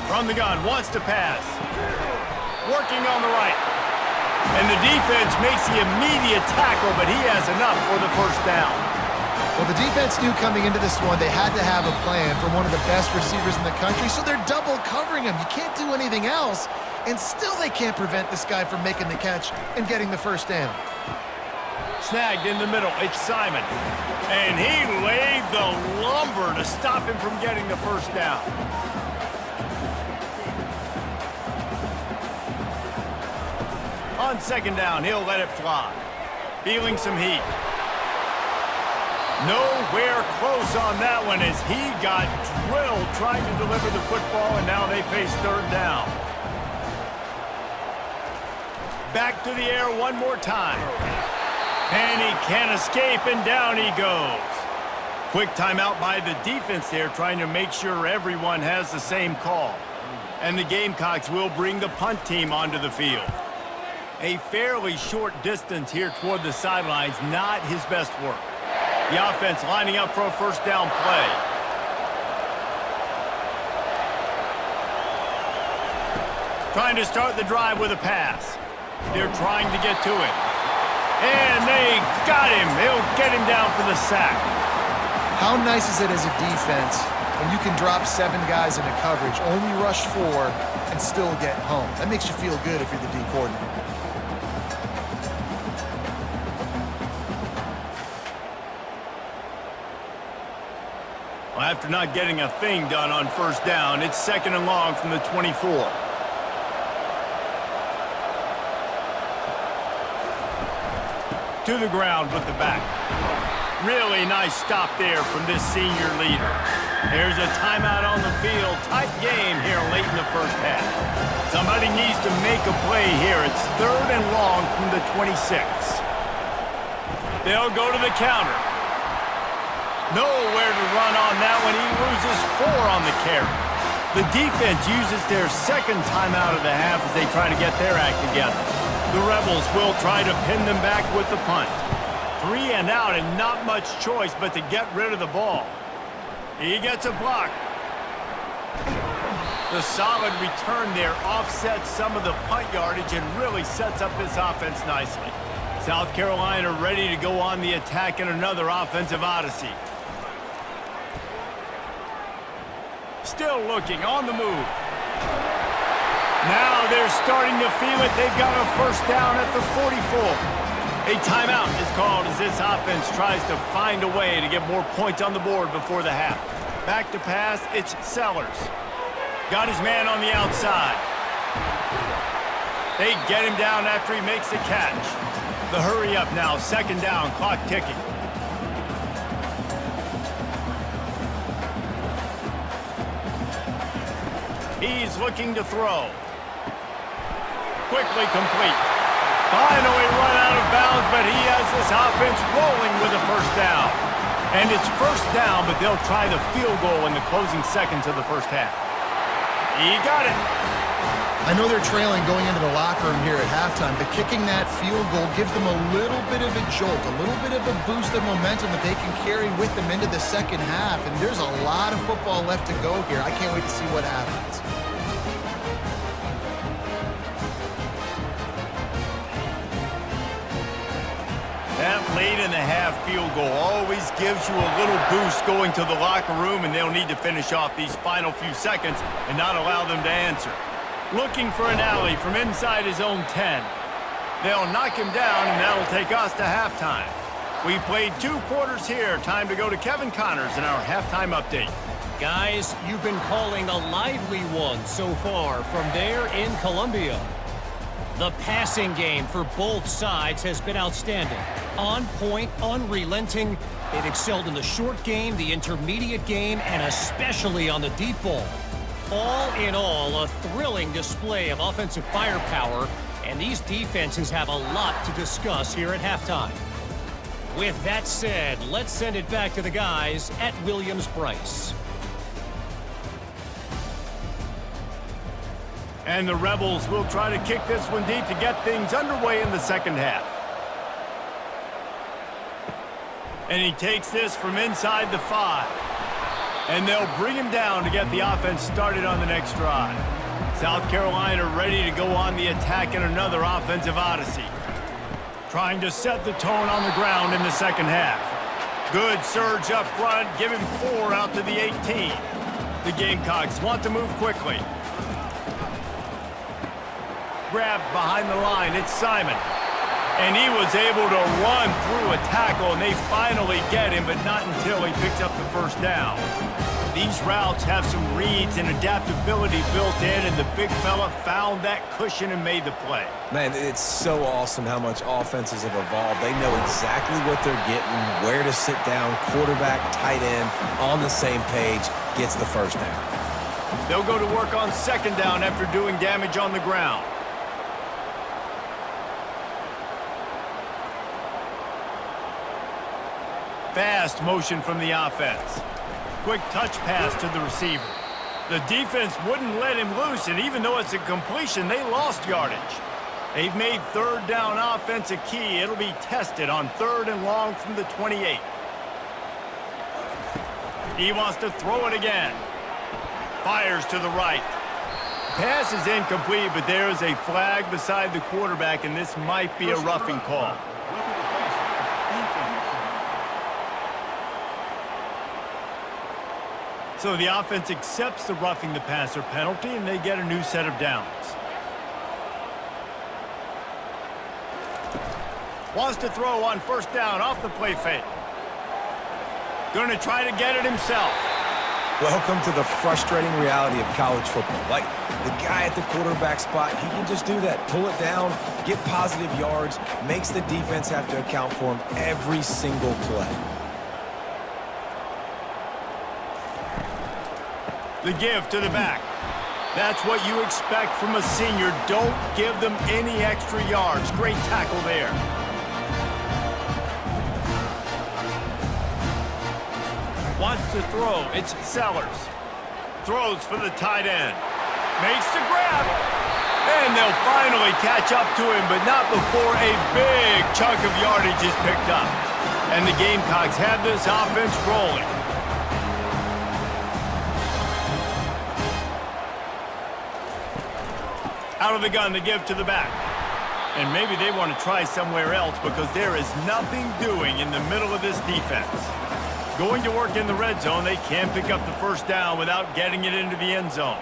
S1: From the gun, wants to pass. Working on the right. And the defense makes the immediate tackle, but he has enough for the first down.
S2: Well, the defense knew coming into this one they had to have a plan from one of the best receivers in the country, so they're double covering him. You can't do anything else, and still they can't prevent this guy from making the catch and getting the first down.
S1: Snagged in the middle, it's Simon. And he laid the lumber to stop him from getting the first down. On second down, he'll let it fly. Feeling some heat. Nowhere close on that one as he got drilled trying to deliver the football, and now they face 3rd down. Back to the air one more time. And he can't escape, and down he goes. Quick timeout by the defense there, trying to make sure everyone has the same call. And the Gamecocks will bring the punt team onto the field. A fairly short distance here toward the sidelines, not his best work. The offense lining up for a first down play. Trying to start the drive with a pass. They're trying to get to it. And they got him. They'll get him down for the sack.
S2: How nice is it as a defense when you can drop 7 guys into coverage, only rush 4, and still get home? That makes you feel good if you're the D coordinator.
S1: Well, after not getting a thing done on first down, it's 2nd and long from the 24. To the ground with the back. Really nice stop there from this senior leader. There's a timeout on the field. Tight game here late in the first half. Somebody needs to make a play here. It's 3rd and long from the 26. They'll go to the counter. Nowhere to run on that one. He loses 4 on the carry. The defense uses their 2nd timeout of the half as they try to get their act together. The Rebels will try to pin them back with the punt. 3 and out, and not much choice but to get rid of the ball. He gets a block. The solid return there offsets some of the punt yardage and really sets up this offense nicely. South Carolina ready to go on the attack in another offensive odyssey. Still looking on the move. Now they're starting to feel it. They've got a first down at the 44. A timeout is called as this offense tries to find a way to get more points on the board before the half. Back to pass, it's Sellers. Got his man on the outside. They get him down after he makes the catch. The hurry up now, second down, clock ticking. He's looking to throw. Quickly complete. Finally run out of bounds, but he has this offense rolling with a first down. And it's first down, but they'll try the field goal in the closing seconds of the first half. He got it.
S2: I know they're trailing going into the locker room here at halftime, but kicking that field goal gives them a little bit of a jolt, a little bit of a boost of momentum that they can carry with them into the second half. And there's a lot of football left to go here. I can't wait to see what happens.
S1: That late in the half field goal always gives you a little boost going to the locker room, and they'll need to finish off these final few seconds and not allow them to answer. Looking for an alley from inside his own 10. They'll knock him down, and that'll take us to halftime. We've played 2 quarters here. Time to go to Kevin Connors in our halftime update.
S4: Guys, you've been calling a lively one so far from there in Columbia. The passing game for both sides has been outstanding. On point, unrelenting. They've excelled in the short game, the intermediate game, and especially on the deep ball. All in all, a thrilling display of offensive firepower, and these defenses have a lot to discuss here at halftime. With that said, let's send it back to the guys at Williams-Brice.
S1: And the Rebels will try to kick this one deep to get things underway in the second half. And he takes this from inside the 5. And they'll bring him down to get the offense started on the next drive. South Carolina ready to go on the attack in another offensive odyssey. Trying to set the tone on the ground in the second half. Good surge up front, give him 4 out to the 18. The Gamecocks want to move quickly. Grabbed behind the line, it's Simon. And he was able to run through a tackle, and they finally get him, but not until he picks up the first down. These routes have some reads and adaptability built in, and the big fella found that cushion and made the play.
S3: Man, it's so awesome how much offenses have evolved. They know exactly what they're getting, where to sit down, quarterback, tight end, on the same page, gets the first down.
S1: They'll go to work on second down after doing damage on the ground. Fast motion from the offense. Quick touch pass to the receiver. The defense wouldn't let him loose, and even though it's a completion, they lost yardage. They've made third down offense a key. It'll be tested on 3rd and long from the 28. He wants to throw it again. Fires to the right. Pass is incomplete, but there is a flag beside the quarterback, and this might be a roughing call. So the offense accepts the roughing the passer penalty, and they get a new set of downs. Wants to throw on first down off the play fake. Going to try to get it himself.
S3: Welcome to the frustrating reality of college football. Like, the guy at the quarterback spot, he can just do that. Pull it down, get positive yards, makes the defense have to account for him every single play.
S1: The give to the back. That's what you expect from a senior. Don't give them any extra yards. Great tackle there. Wants to throw. It's Sellers. Throws for the tight end. Makes the grab. And they'll finally catch up to him, but not before a big chunk of yardage is picked up. And the Gamecocks have this offense rolling. Out of the gun to give to the back. And maybe they want to try somewhere else because there is nothing doing in the middle of this defense. Going to work in the red zone, they can't pick up the first down without getting it into the end zone.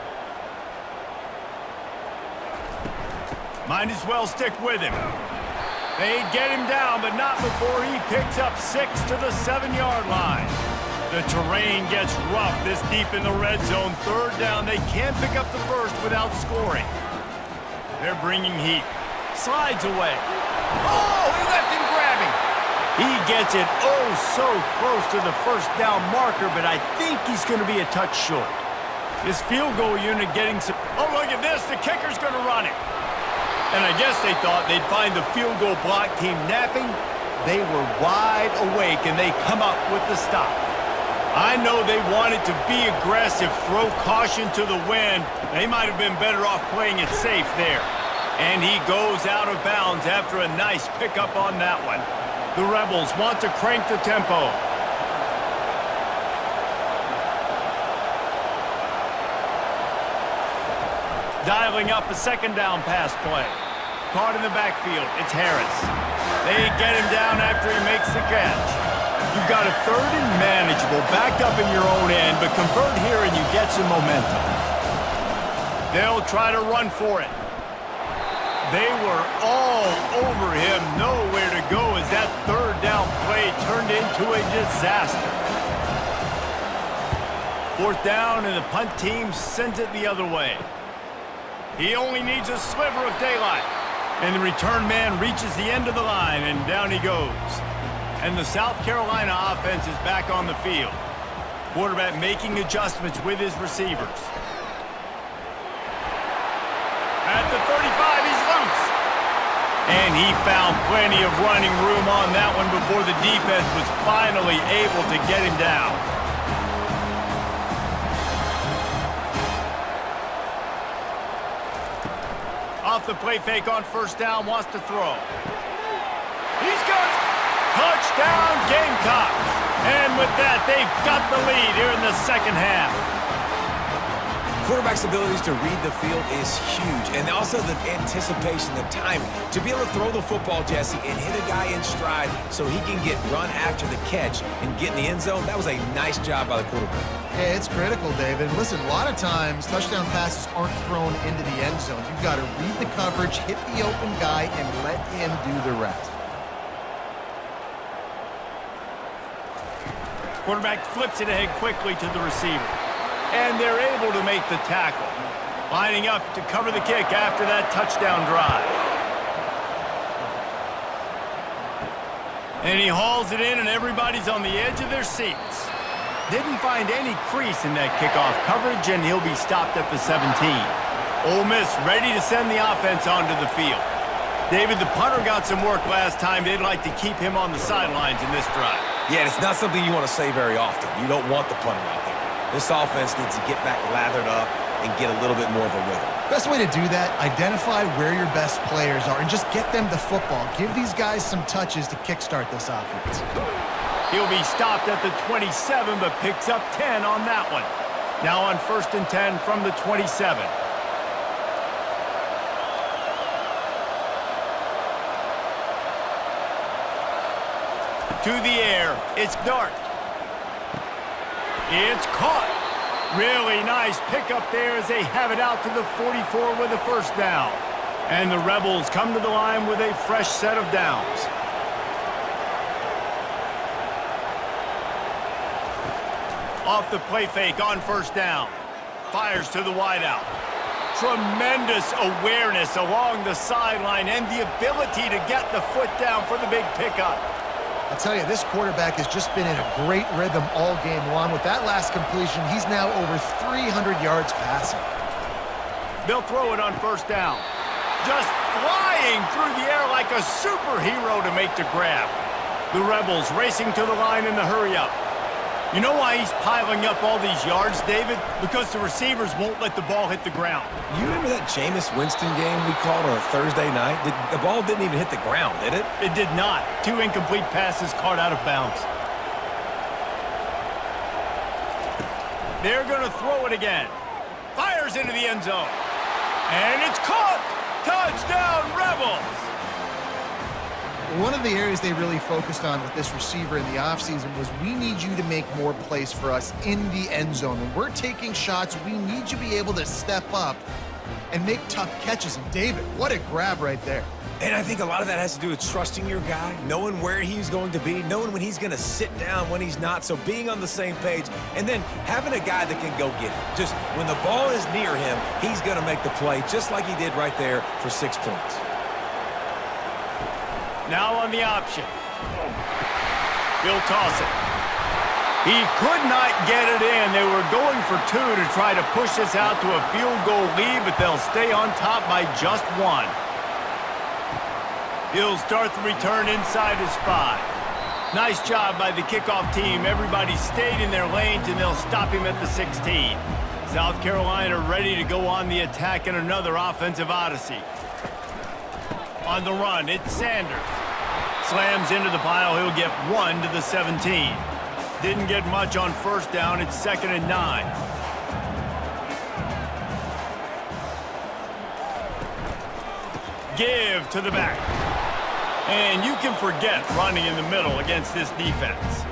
S1: Might as well stick with him. They get him down, but not before he picks up 6 to the 7-yard line. The terrain gets rough this deep in the red zone. Third down, they can't pick up the first without scoring. They're bringing heat. Slides away. Oh, he left him grabbing. He gets it oh so close to the first down marker, but I think he's going to be a touch short. This field goal unit getting some... Oh, look at this. The kicker's going to run it. And I guess they thought they'd find the field goal block team napping. They were wide awake, and they come up with the stop. I know they wanted to be aggressive, throw caution to the wind. They might have been better off playing it safe there. And he goes out of bounds after a nice pickup on that one. The Rebels want to crank the tempo. Dialing up a second down pass play. Caught in the backfield. It's Harris. They get him down after he makes the catch. You've got a third and manageable, backed up in your own end, but convert here and you get some momentum. They'll try to run for it. They were all over him, nowhere to go as that third down play turned into a disaster. Fourth down and the punt team sends it the other way. He only needs a sliver of daylight. And the return man reaches the end of the line, and down he goes. And the South Carolina offense is back on the field. Quarterback making adjustments with his receivers. At the 35, he's loose. And he found plenty of running room on that one before the defense was finally able to get him down. Off the play fake on first down, wants to throw. He's got it. Touchdown, Gamecocks. And with that, they've got the lead here in the second half.
S3: Quarterback's abilities to read the field is huge, and also the anticipation, the timing. To be able to throw the football, Jesse, and hit a guy in stride so he can get run after the catch and get in the end zone, that was a nice job by the quarterback.
S2: Yeah, it's critical, David. Listen, a lot of times, touchdown passes aren't thrown into the end zone. You've got to read the coverage, hit the open guy, and let him do the rest.
S1: Quarterback flips it ahead quickly to the receiver. And they're able to make the tackle. Lining up to cover the kick after that touchdown drive. And he hauls it in, and everybody's on the edge of their seats. Didn't find any crease in that kickoff coverage, and he'll be stopped at the 17. Ole Miss ready to send the offense onto the field. David, the punter got some work last time. They'd like to keep him on the sidelines in this drive.
S3: Yeah, it's not something you want to say very often. You don't want the punter out there. This offense needs to get back lathered up and get a little bit more of a rhythm.
S2: Best way to do that, identify where your best players are and just get them the football. Give these guys some touches to kickstart this offense.
S1: He'll be stopped at the 27, but picks up 10 on that one. Now on 1st and 10 from the 27. To the air, it's Dart. It's caught. Really nice pickup there as they have it out to the 44 with a first down. And the Rebels come to the line with a fresh set of downs. Off the play fake on first down. Fires to the wideout. Tremendous awareness along the sideline and the ability to get the foot down for the big pickup.
S2: I'll tell you, this quarterback has just been in a great rhythm all game long. With that last completion, he's now over 300 yards passing.
S1: They'll throw it on first down. Just flying through the air like a superhero to make the grab. The Rebels racing to the line in the hurry-up. You know why he's piling up all these yards, David? Because the receivers won't let the ball hit the ground.
S3: You remember that Jameis Winston game we called on a Thursday night? The ball didn't even hit the ground, did it?
S1: It did not. 2 incomplete passes caught out of bounds. They're going to throw it again. Fires into the end zone. And it's caught! Touchdown, Rebels!
S2: One of the areas they really focused on with this receiver in the offseason was we need you to make more plays for us in the end zone. When we're taking shots, we need you to be able to step up and make tough catches. And David, what a grab right there.
S3: And I think a lot of that has to do with trusting your guy, knowing where he's going to be, knowing when he's going to sit down, when he's not, so being on the same page, and then having a guy that can go get it. Just when the ball is near him, he's going to make the play just like he did right there for 6 points.
S1: Now on the option. He'll toss it. He could not get it in. They were going for 2 to try to push this out to a field goal lead, but they'll stay on top by just 1. He'll start the return inside his 5. Nice job by the kickoff team. Everybody stayed in their lanes, and they'll stop him at the 16. South Carolina ready to go on the attack in another offensive odyssey. On the run, it's Sanders. Slams into the pile. He'll get 1 to the 17. Didn't get much on first down. It's 2nd and 9. Give to the back. And you can forget running in the middle against this defense.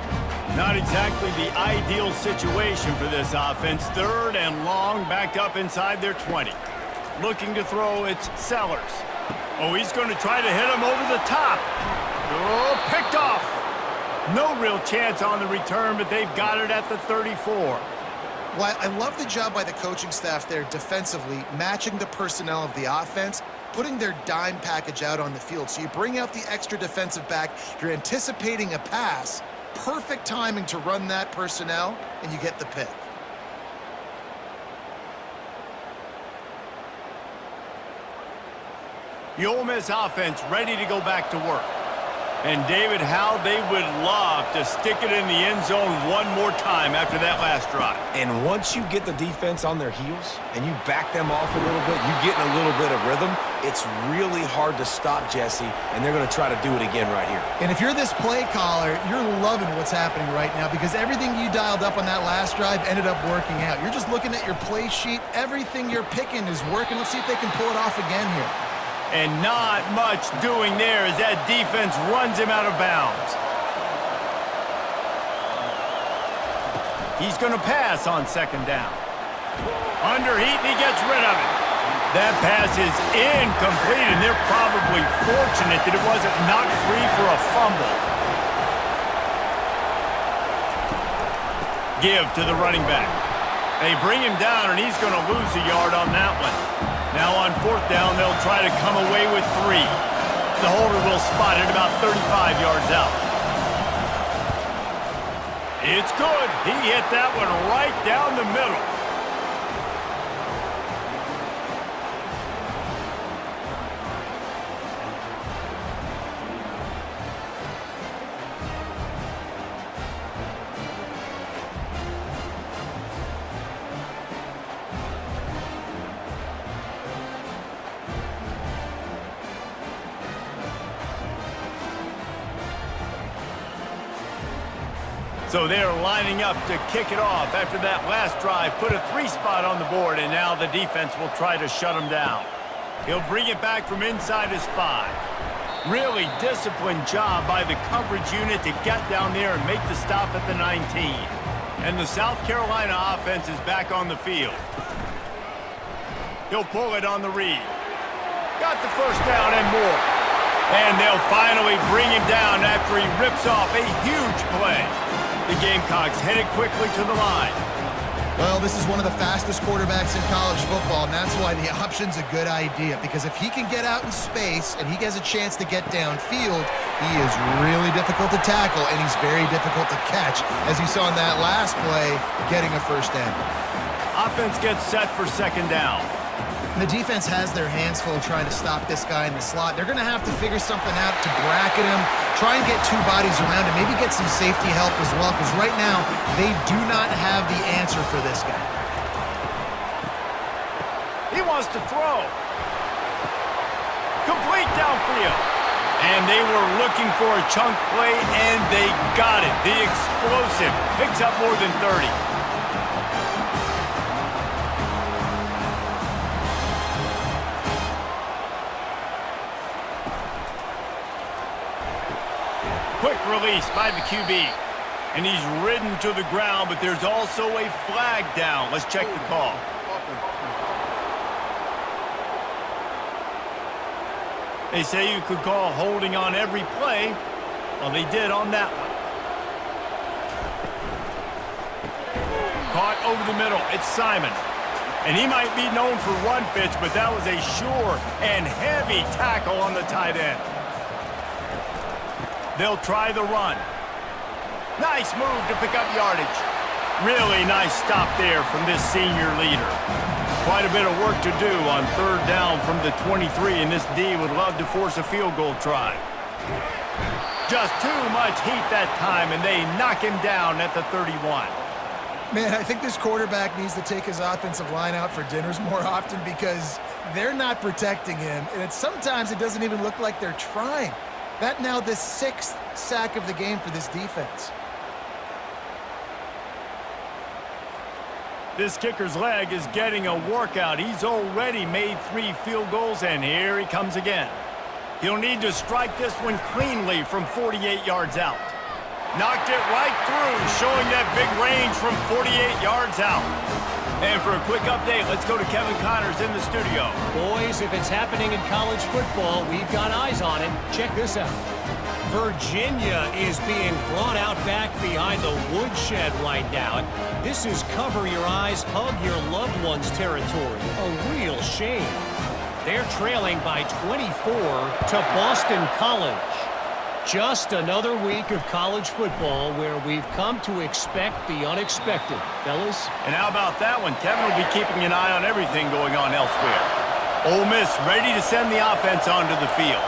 S1: Not exactly the ideal situation for this offense. 3rd and long, back up inside their 20. Looking to throw, it's Sellers. Oh, he's going to try to hit him over the top. Oh, picked off. No real chance on the return, but they've got it at the 34.
S2: Well, I love the job by the coaching staff there defensively, matching the personnel of the offense, putting their dime package out on the field. So you bring out the extra defensive back, you're anticipating a pass, perfect timing to run that personnel, and you get the pick.
S1: The Ole Miss offense ready to go back to work. And David, how they would love to stick it in the end zone one more time after that last drive.
S3: And once you get the defense on their heels and you back them off a little bit, you get in a little bit of rhythm, it's really hard to stop Jesse, and they're going to try to do it again right here.
S2: And if you're this play caller, you're loving what's happening right now because everything you dialed up on that last drive ended up working out. You're just looking at your play sheet. Everything you're picking is working. Let's see if they can pull it off again here.
S1: And not much doing there as that defense runs him out of bounds. He's going to pass on 2nd down. Under heat, and he gets rid of it. That pass is incomplete, and they're probably fortunate that it wasn't knocked free for a fumble. Give to the running back. They bring him down, and he's going to lose a yard on that one. Now on 4th down, they'll try to come away with 3. The holder will spot it about 35 yards out. It's good. He hit that one right down the middle. So they're lining up to kick it off after that last drive. Put a 3 spot on the board, and now the defense will try to shut him down. He'll bring it back from inside his 5. Really disciplined job by the coverage unit to get down there and make the stop at the 19. And the South Carolina offense is back on the field. He'll pull it on the read. Got the 1st down and more. And they'll finally bring him down after he rips off a huge play. The Gamecocks headed quickly to the line.
S2: Well, this is one of the fastest quarterbacks in college football, and that's why the option's a good idea, because if he can get out in space and he has a chance to get downfield, he is really difficult to tackle, and he's very difficult to catch, as you saw in that last play, getting a 1st down.
S1: Offense gets set for 2nd down.
S2: And the defense has their hands full trying to stop this guy in the slot. They're going to have to figure something out to bracket him, try and get 2 bodies around him, maybe get some safety help as well, because right now they do not have the answer for this guy.
S1: He wants to throw. Complete downfield. And they were looking for a chunk play, and they got it. The explosive picks up more than 30. release by the QB. And he's ridden to the ground, but there's also a flag down. Let's check the call. They say you could call holding on every play. Well, they did on that one. Caught over the middle. It's Simon. And he might be known for run fits, but that was a sure and heavy tackle on the tight end. They'll try the run. Nice move to pick up yardage. Really nice stop there from this senior leader. Quite a bit of work to do on third down from the 23, and this D would love to force a field goal try. Just too much heat that time, and they knock him down at the 31.
S2: Man, I think this quarterback needs to take his offensive line out for dinners more often because they're not protecting him, and sometimes it doesn't even look like they're trying. That now the 6th sack of the game for this defense.
S1: This kicker's leg is getting a workout. He's already made 3 field goals, and here he comes again. He'll need to strike this one cleanly from 48 yards out. Knocked it right through, showing that big range from 48 yards out. And for a quick update, let's go to Kevin Connors in the studio.
S4: Boys, if it's happening in college football, we've got eyes on it. Check this out. Virginia is being brought out back behind the woodshed right now. This is cover your eyes, hug your loved ones territory. A real shame. They're trailing by 24 to Boston College. Just another week of college football where we've come to expect the unexpected, fellas.
S1: And how about that one? Kevin will be keeping an eye on everything going on elsewhere. Ole Miss ready to send the offense onto the field.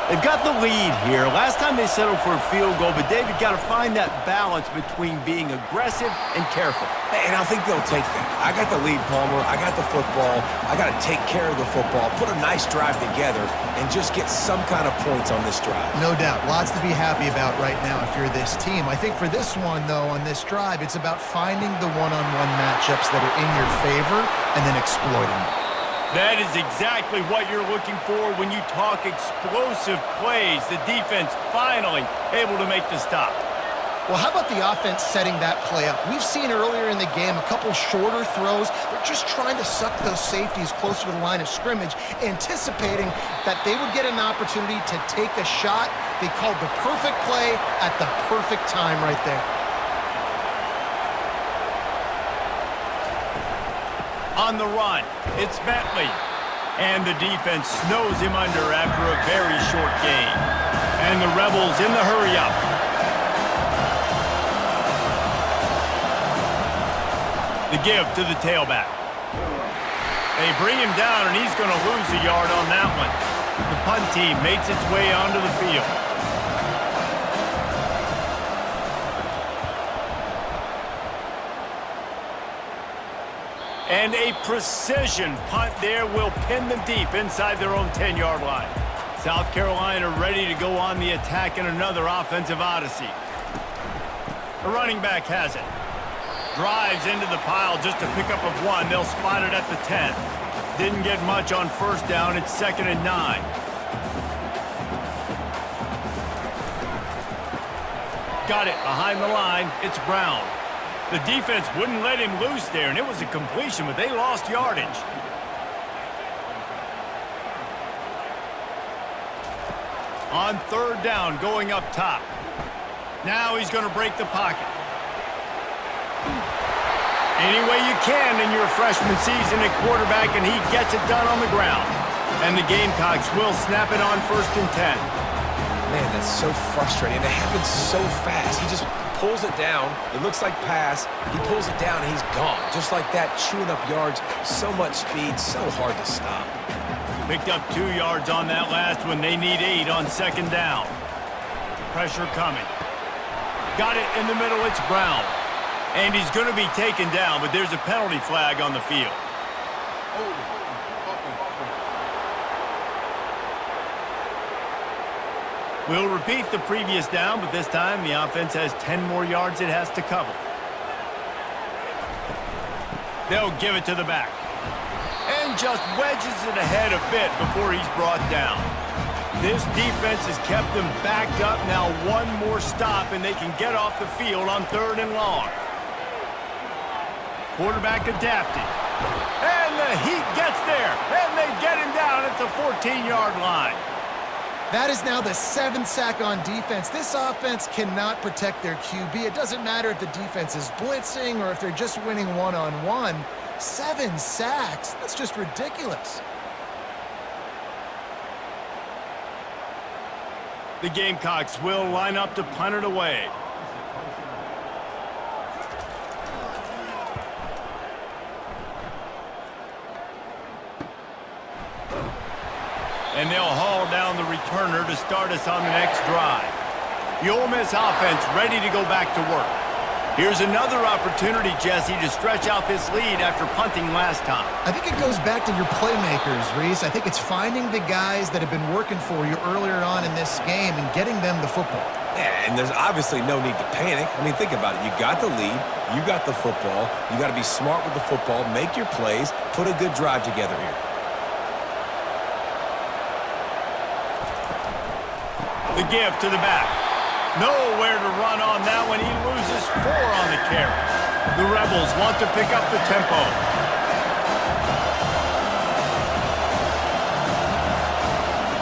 S1: They've got the lead here. Last time they settled for a field goal, but David got to find that balance between being aggressive and careful.
S3: And I think they'll take that. I got the lead, Palmer. I got the football. I got to take care of the football, put a nice drive together, and just get some kind of points on this drive.
S2: No doubt. Lots to be happy about right now if you're this team. I think for this one, though, on this drive, it's about finding the one-on-one matchups that are in your favor and then exploiting them.
S1: That is exactly what you're looking for when you talk explosive plays. The defense finally able to make the stop.
S2: Well, how about the offense setting that play up? We've seen earlier in the game a couple shorter throws. They're just trying to suck those safeties closer to the line of scrimmage, anticipating that they would get an opportunity to take a shot. They called the perfect play at the perfect time right there.
S1: On the run, it's Bentley. And the defense snows him under after a very short gain. And the Rebels in the hurry-up. The give to the tailback. They bring him down, and he's going to lose a yard on that one. The punt team makes its way onto the field. And a precision punt there will pin them deep inside their own 10-yard line. South Carolina ready to go on the attack in another offensive odyssey. The running back has it. Drives into the pile just a pickup of 1. They'll spot it at the 10. Didn't get much on first down. It's 2nd and 9. Got it behind the line. It's Brown. The defense wouldn't let him loose there, and it was a completion, but they lost yardage. On third down, going up top. Now he's going to break the pocket. Any way you can in your freshman season at quarterback, and he gets it done on the ground. And the Gamecocks will snap it on 1st and 10.
S3: Man, that's so frustrating. It happens so fast. He just pulls it down. It looks like pass. He pulls it down, and he's gone. Just like that, chewing up yards. So much speed, so hard to stop.
S1: Picked up 2 yards on that last one. They need 8 on 2nd down. Pressure coming. Got it in the middle. It's Brown. And he's going to be taken down, but there's a penalty flag on the field. We'll repeat the previous down, but this time the offense has 10 more yards it has to cover. They'll give it to the back. And just wedges it ahead a bit before he's brought down. This defense has kept them backed up. Now one more stop, and they can get off the field on 3rd and long. Quarterback adapting. And the heat gets there. And they get him down at the 14-yard line.
S2: That is now the 7th sack on defense. This offense cannot protect their QB. It doesn't matter if the defense is blitzing or if they're just winning one-on-one. 7 sacks? That's just ridiculous.
S1: The Gamecocks will line up to punt it away. And they'll haul down the returner to start us on the next drive. The Ole Miss offense ready to go back to work. Here's another opportunity, Jesse, to stretch out this lead after punting last time.
S2: I think it goes back to your playmakers, Reese. I think it's finding the guys that have been working for you earlier on in this game and getting them the football.
S3: Yeah, and there's obviously no need to panic. I mean, think about it. You got the lead. You got the football. You got to be smart with the football, make your plays, put a good drive together here.
S1: The give to the back. Nowhere to run on that one. He loses 4 on the carry. The Rebels want to pick up the tempo.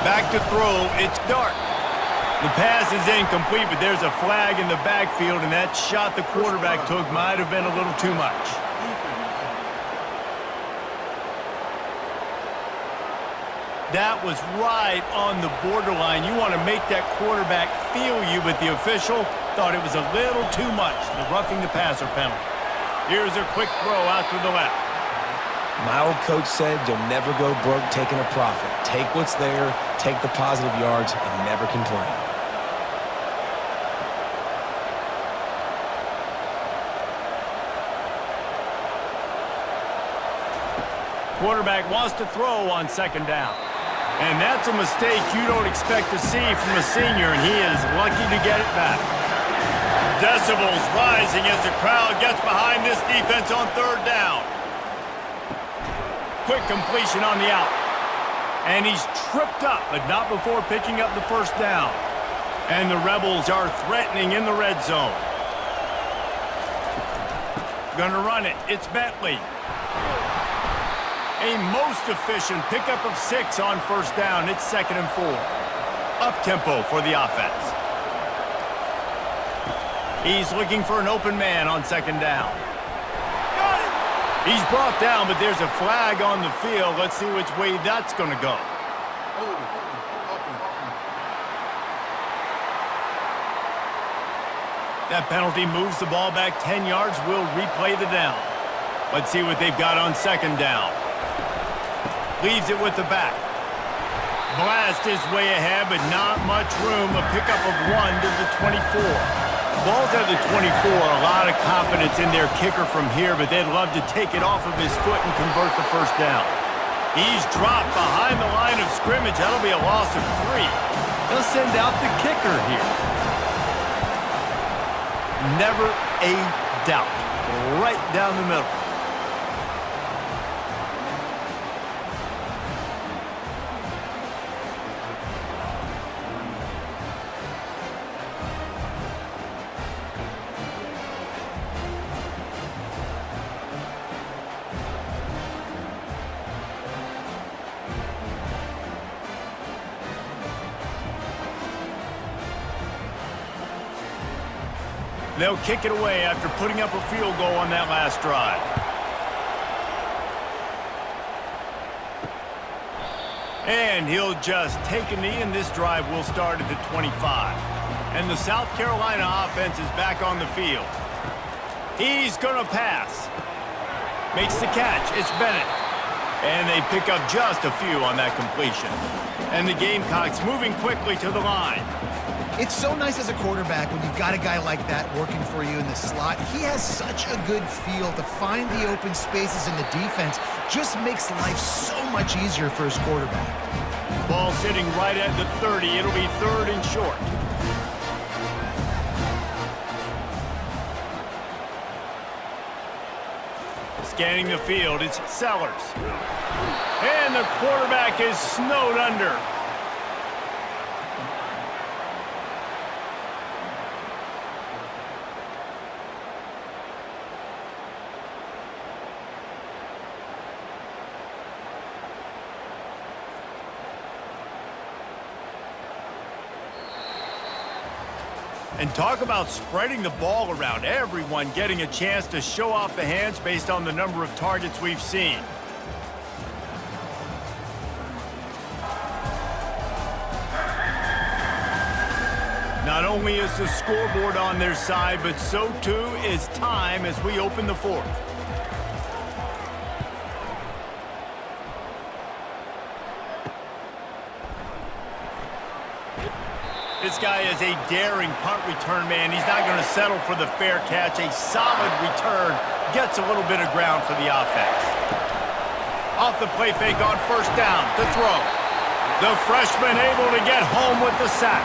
S1: Back to throw. It's Dark. The pass is incomplete, but there's a flag in the backfield, and that shot the quarterback took might have been a little too much. That was right on the borderline. You want to make that quarterback feel you, but the official thought it was a little too much, the roughing the passer penalty. Here's a quick throw out to the left.
S3: My old coach said you'll never go broke taking a profit. Take what's there, take the positive yards, and never complain.
S1: Quarterback wants to throw on 2nd down. And that's a mistake you don't expect to see from a senior, and he is lucky to get it back. Decibels rising as the crowd gets behind this defense on 3rd down. Quick completion on the out. And he's tripped up, but not before picking up the 1st down. And the Rebels are threatening in the red zone. Gonna run it. It's Bentley. A most efficient pickup of 6 on 1st down. It's 2nd and 4. Up-tempo for the offense. He's looking for an open man on 2nd down. Got it! He's brought down, but there's a flag on the field. Let's see which way that's going to go. That penalty moves the ball back 10 yards. We'll replay the down. Let's see what they've got on 2nd down. Leaves it with the back. Blast his way ahead, but not much room. A pickup of 1 to the 24. Ball's at the 24. A lot of confidence in their kicker from here, but they'd love to take it off of his foot and convert the 1st down. He's dropped behind the line of scrimmage. That'll be a loss of 3. They'll send out the kicker here. Never a doubt. Right down the middle. They'll kick it away after putting up a field goal on that last drive. And he'll just take a knee, and this drive will start at the 25. And the South Carolina offense is back on the field. He's going to pass. Makes the catch. It's Bennett. And they pick up just a few on that completion. And the Gamecocks moving quickly to the line.
S2: It's so nice as a quarterback when you've got a guy like that working for you in the slot. He has such a good feel to find the open spaces in the defense. Just makes life so much easier for his quarterback.
S1: Ball sitting right at the 30. It'll be 3rd and short. Scanning the field, it's Sellers. And the quarterback is snowed under. And talk about spreading the ball around. Everyone getting a chance to show off the hands based on the number of targets we've seen. Not only is the scoreboard on their side, but so too is time as we open the fourth. This guy is a daring punt return man. He's not going to settle for the fair catch. A solid return gets a little bit of ground for the offense. Off the play fake on first down to throw. The freshman able to get home with the sack.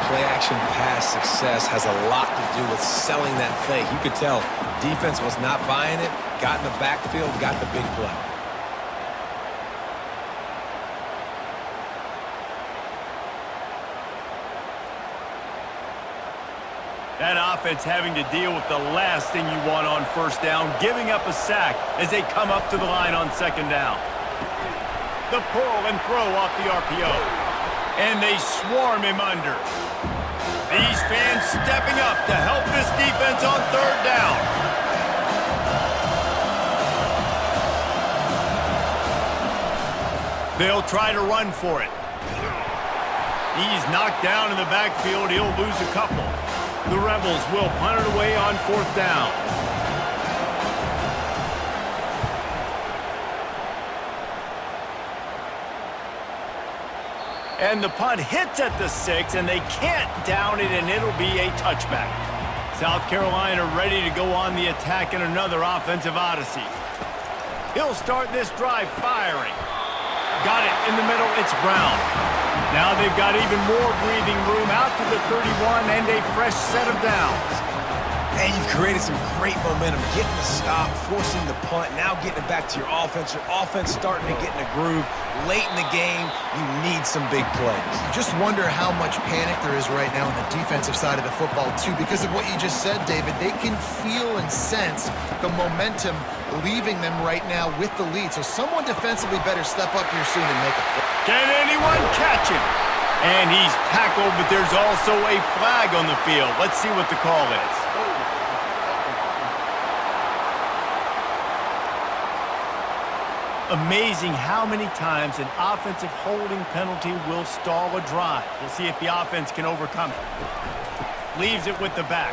S3: Play-action pass success has a lot to do with selling that fake. You could tell defense was not buying it, got in the backfield, got the big play.
S1: That offense having to deal with the last thing you want on first down, giving up a sack as they come up to the line on second down. The pull and throw off the RPO. And they swarm him under. These fans stepping up to help this defense on third down. They'll try to run for it. He's knocked down in the backfield. He'll lose a couple. The Rebels will punt it away on fourth down. And the punt hits at the 6, and they can't down it, and it'll be a touchback. South Carolina ready to go on the attack in another offensive odyssey. He'll start this drive firing. Got it in the middle. It's Brown. Now they've got even more breathing room out to the 31 and a fresh set of downs.
S3: And you've created some great momentum, getting the stop, forcing the punt, now getting it back to your offense. Your offense starting to get in a groove. Late in the game, you need some big plays.
S2: You just wonder how much panic there is right now on the defensive side of the football, too, because of what you just said, David. They can feel and sense the momentum leaving them right now with the lead. So someone defensively better step up here soon and make a play.
S1: Can anyone catch him? And he's tackled, but there's also a flag on the field. Let's see what the call is. Amazing how many times an offensive holding penalty will stall a drive. We'll see if the offense can overcome it. Leaves it with the back.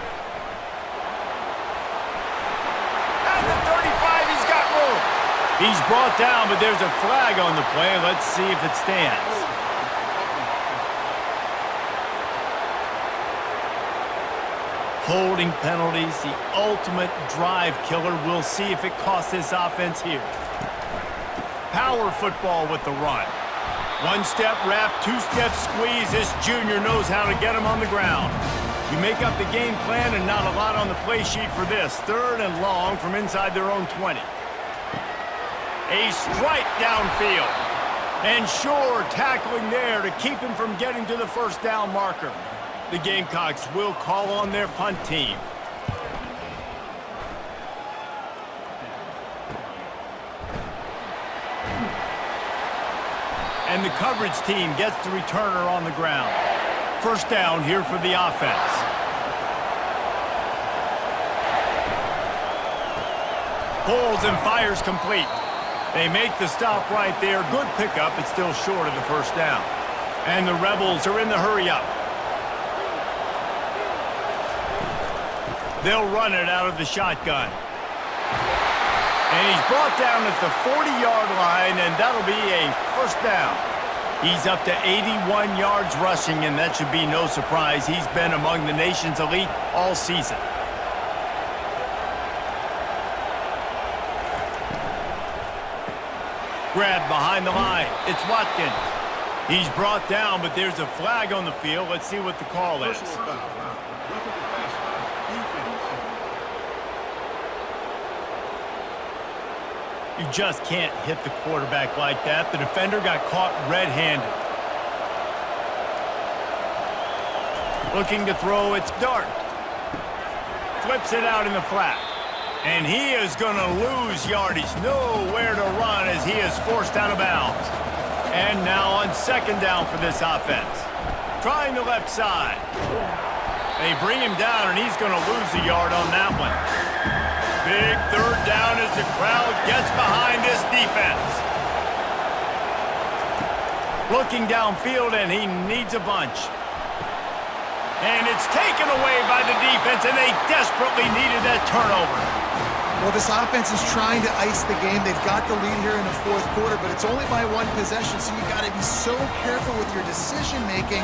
S1: And the 35, he's got room. He's brought down, but there's a flag on the play. Let's see if it stands. Holding penalties, the ultimate drive killer. We'll see if it costs this offense here. Power football with the run. One-step wrap, two-step squeeze. This junior knows how to get him on the ground. You make up the game plan and not a lot on the play sheet for this. Third and long from inside their own 20. A strike downfield. And sure, tackling there to keep him from getting to the first down marker. The Gamecocks will call on their punt team. And the coverage team gets the returner on the ground. First down here for the offense. Pulls and fires complete. They make the stop right there. Good pickup, but still short of the first down. And the Rebels are in the hurry-up. They'll run it out of the shotgun. And he's brought down at the 40-yard line, and that'll be a first down. He's up to 81 yards rushing, and that should be no surprise. He's been among the nation's elite all season. Grab behind the line. It's Watkins. He's brought down, but there's a flag on the field. Let's see what the call is. You just can't hit the quarterback like that. The defender got caught red-handed. Looking to throw, it's Dart. Flips it out in the flat. And he is going to lose yardage. Nowhere to run as he is forced out of bounds. And now on second down for this offense. Trying the left side. They bring him down, and he's going to lose a yard on that one. Big third down as the crowd gets behind this defense. Looking downfield, and he needs a bunch. And it's taken away by the defense, and they desperately needed that turnover.
S2: Well, this offense is trying to ice the game. They've got the lead here in the fourth quarter, but it's only by one possession, so you got to be so careful with your decision-making,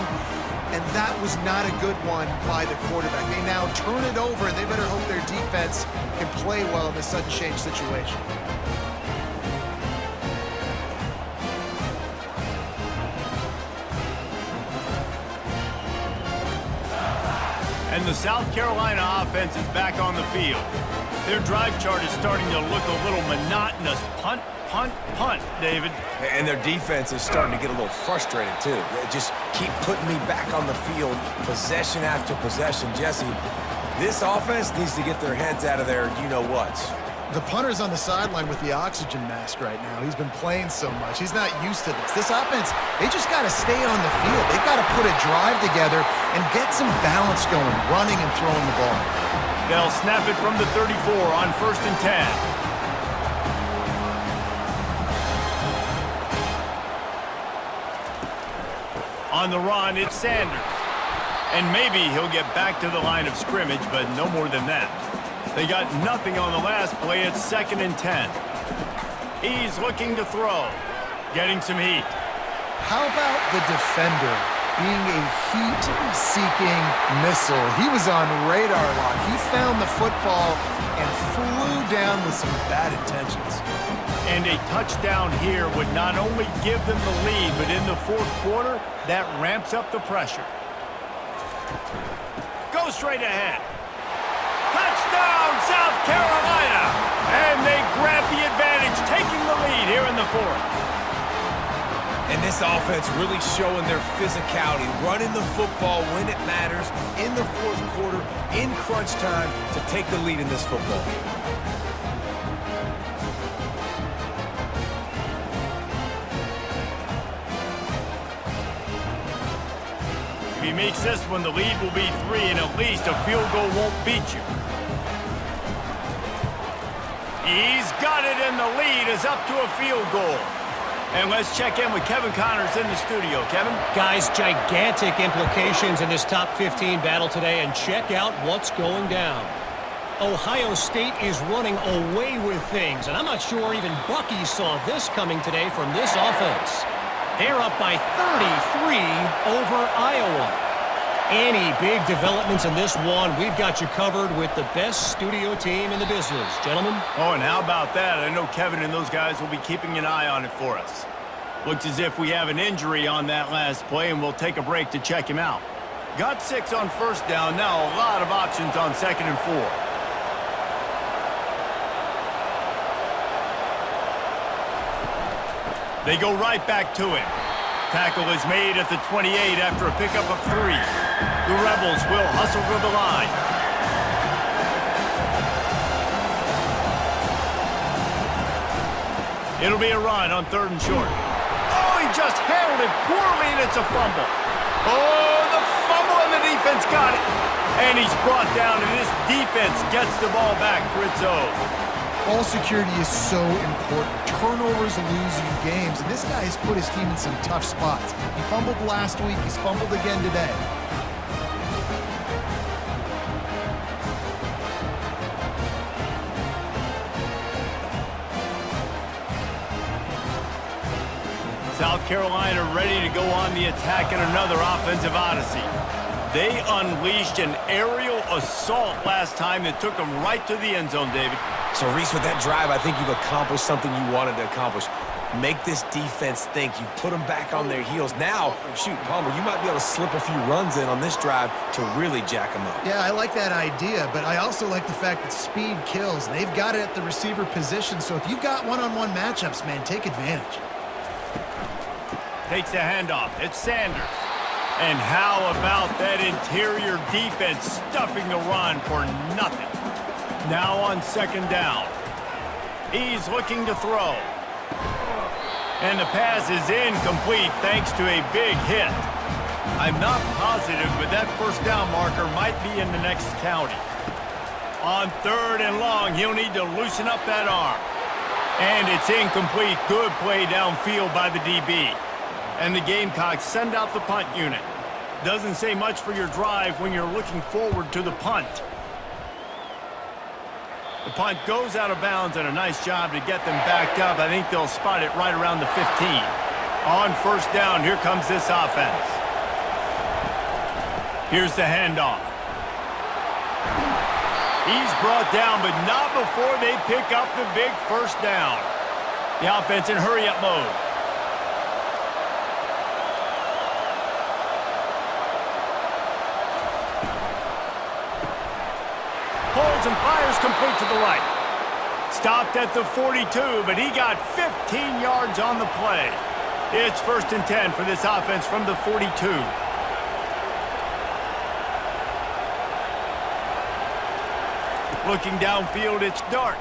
S2: and that was not a good one by the quarterback. They now turn it over, and they better hope their defense can play well in this sudden change situation.
S1: And the South Carolina offense is back on the field. Their drive chart is starting to look a little monotonous. Punt, punt, punt, David.
S3: And their defense is starting to get a little frustrated, too. They just keep putting me back on the field, possession after possession. Jesse, this offense needs to get their heads out of their you-know-whats.
S2: The punter's on the sideline with the oxygen mask right now. He's been playing so much. He's not used to this. This offense, they just got to stay on the field. They've got to put a drive together and get some balance going, running and throwing the ball.
S1: They'll snap it from the 34 on 1st and 10. On the run, it's Sanders. And maybe he'll get back to the line of scrimmage, but no more than that. They got nothing on the last play. It's 2nd and 10. He's looking to throw. Getting some heat.
S2: How about the defender being a heat-seeking missile? He was on radar lock. He found the football and flew down with some bad intentions.
S1: And a touchdown here would not only give them the lead, but in the fourth quarter, that ramps up the pressure. Go straight ahead. Touchdown, South Carolina! And they grab the advantage, taking the lead here in the fourth.
S3: And this offense really showing their physicality, running the football when it matters, in the fourth quarter, in crunch time, to take the lead in this football game.
S1: If he makes this one, the lead will be 3, and at least a field goal won't beat you. He's got it, and the lead is up to a field goal. And let's check in with Kevin Connors in the studio. Kevin?
S4: Guys, gigantic implications in this top 15 battle today, and check out what's going down. Ohio State is running away with things, and I'm not sure even Bucky saw this coming today from this offense. They're up by 33 over Iowa. Any big developments in this one, we've got you covered with the best studio team in the business. Gentlemen?
S1: Oh, and how about that? I know Kevin and those guys will be keeping an eye on it for us. Looks as if we have an injury on that last play, and we'll take a break to check him out. Got 6 on 1st down. Now a lot of options on 2nd and 4. They go right back to him. Tackle is made at the 28 after a pickup of 3. The Rebels will hustle to the line. It'll be a run on 3rd and short. Oh, he just handled it poorly, and it's a fumble. Oh, the fumble, and the defense got it. And he's brought down, and this defense gets the ball back for its own.
S2: Ball security is so important. Turnovers lose you games, and this guy has put his team in some tough spots. He fumbled last week. He's fumbled again today.
S1: South Carolina ready to go on the attack in another offensive odyssey. They unleashed an aerial assault last time that took them right to the end zone, David.
S3: So, Reese, with that drive, I think you've accomplished something you wanted to accomplish. Make this defense think. You put them back on their heels. Now, shoot, Palmer, you might be able to slip a few runs in on this drive to really jack them up.
S2: Yeah, I like that idea, but I also like the fact that speed kills. They've got it at the receiver position, so if you've got one-on-one matchups, man, take advantage.
S1: Takes the handoff. It's Sanders. And how about that interior defense stuffing the run for nothing? Now on 2nd down. He's looking to throw. And the pass is incomplete thanks to a big hit. I'm not positive, but that first down marker might be in the next county. On 3rd and long, he'll need to loosen up that arm. And it's incomplete. Good play downfield by the DB. And the Gamecocks send out the punt unit. Doesn't say much for your drive when you're looking forward to the punt. The punt goes out of bounds, and a nice job to get them backed up. I think they'll spot it right around the 15. On first down, here comes this offense. Here's the handoff. He's brought down, but not before they pick up the big first down. The offense in hurry-up mode. Pulls and fires complete to the right. Stopped at the 42, but he got 15 yards on the play. It's 1st and 10 for this offense from the 42. Looking downfield, it's Dart.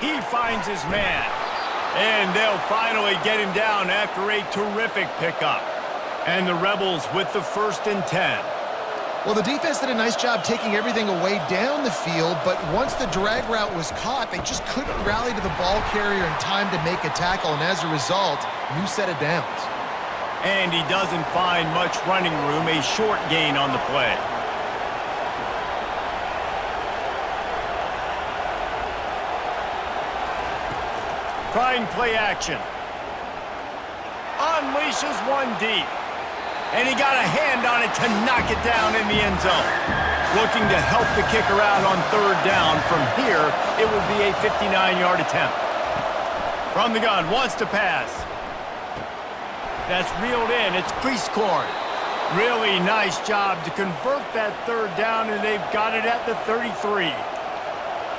S1: He finds his man. And they'll finally get him down after a terrific pickup. And the Rebels with the 1st and 10.
S2: Well, the defense did a nice job taking everything away down the field, but once the drag route was caught, they just couldn't rally to the ball carrier in time to make a tackle, and as a result, new set of downs.
S1: And he doesn't find much running room, a short gain on the play. Trying play action. Unleashes one deep. And he got a hand on it to knock it down in the end zone. Looking to help the kicker out on 3rd down. From here, it would be a 59-yard attempt. From the gun, wants to pass. That's reeled in. It's crease court. Really nice job to convert that 3rd down, and they've got it at the 33.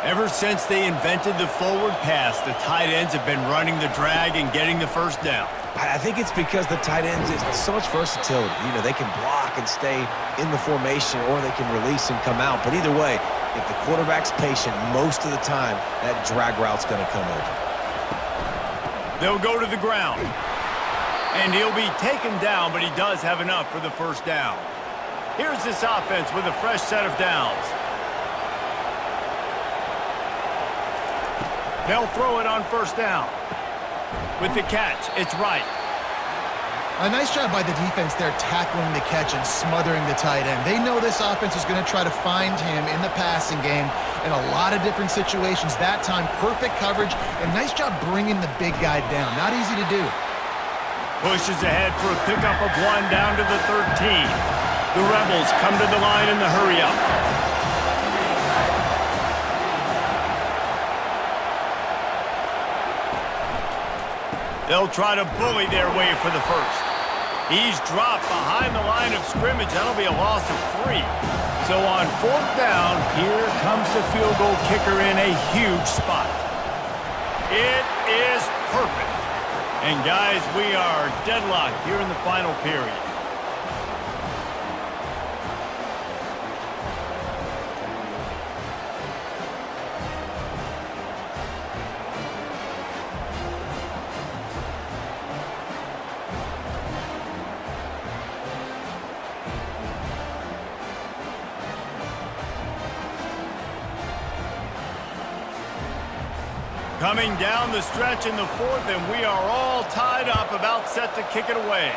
S1: Ever since they invented the forward pass, the tight ends have been running the drag and getting the first down.
S3: I think it's because the tight ends is so much versatility. You know, they can block and stay in the formation, or they can release and come out. But either way, if the quarterback's patient most of the time, that drag route's going to come open.
S1: They'll go to the ground. And he'll be taken down, but he does have enough for the first down. Here's this offense with a fresh set of downs. They'll throw it on first down. With the catch, it's right.
S2: A nice job by the defense there tackling the catch and smothering the tight end. They know this offense is going to try to find him in the passing game in a lot of different situations. That time, perfect coverage, and nice job bringing the big guy down. Not easy to do.
S1: Pushes ahead for a pickup of 1 down to the 13. The Rebels come to the line in the hurry-up. They'll try to bully their way for the first. He's dropped behind the line of scrimmage. That'll be a loss of 3. So on 4th down, here comes the field goal kicker in a huge spot. It is perfect. And guys, we are deadlocked here in the final period. Coming down the stretch in the 4th, and we are all tied up, about set to kick it away.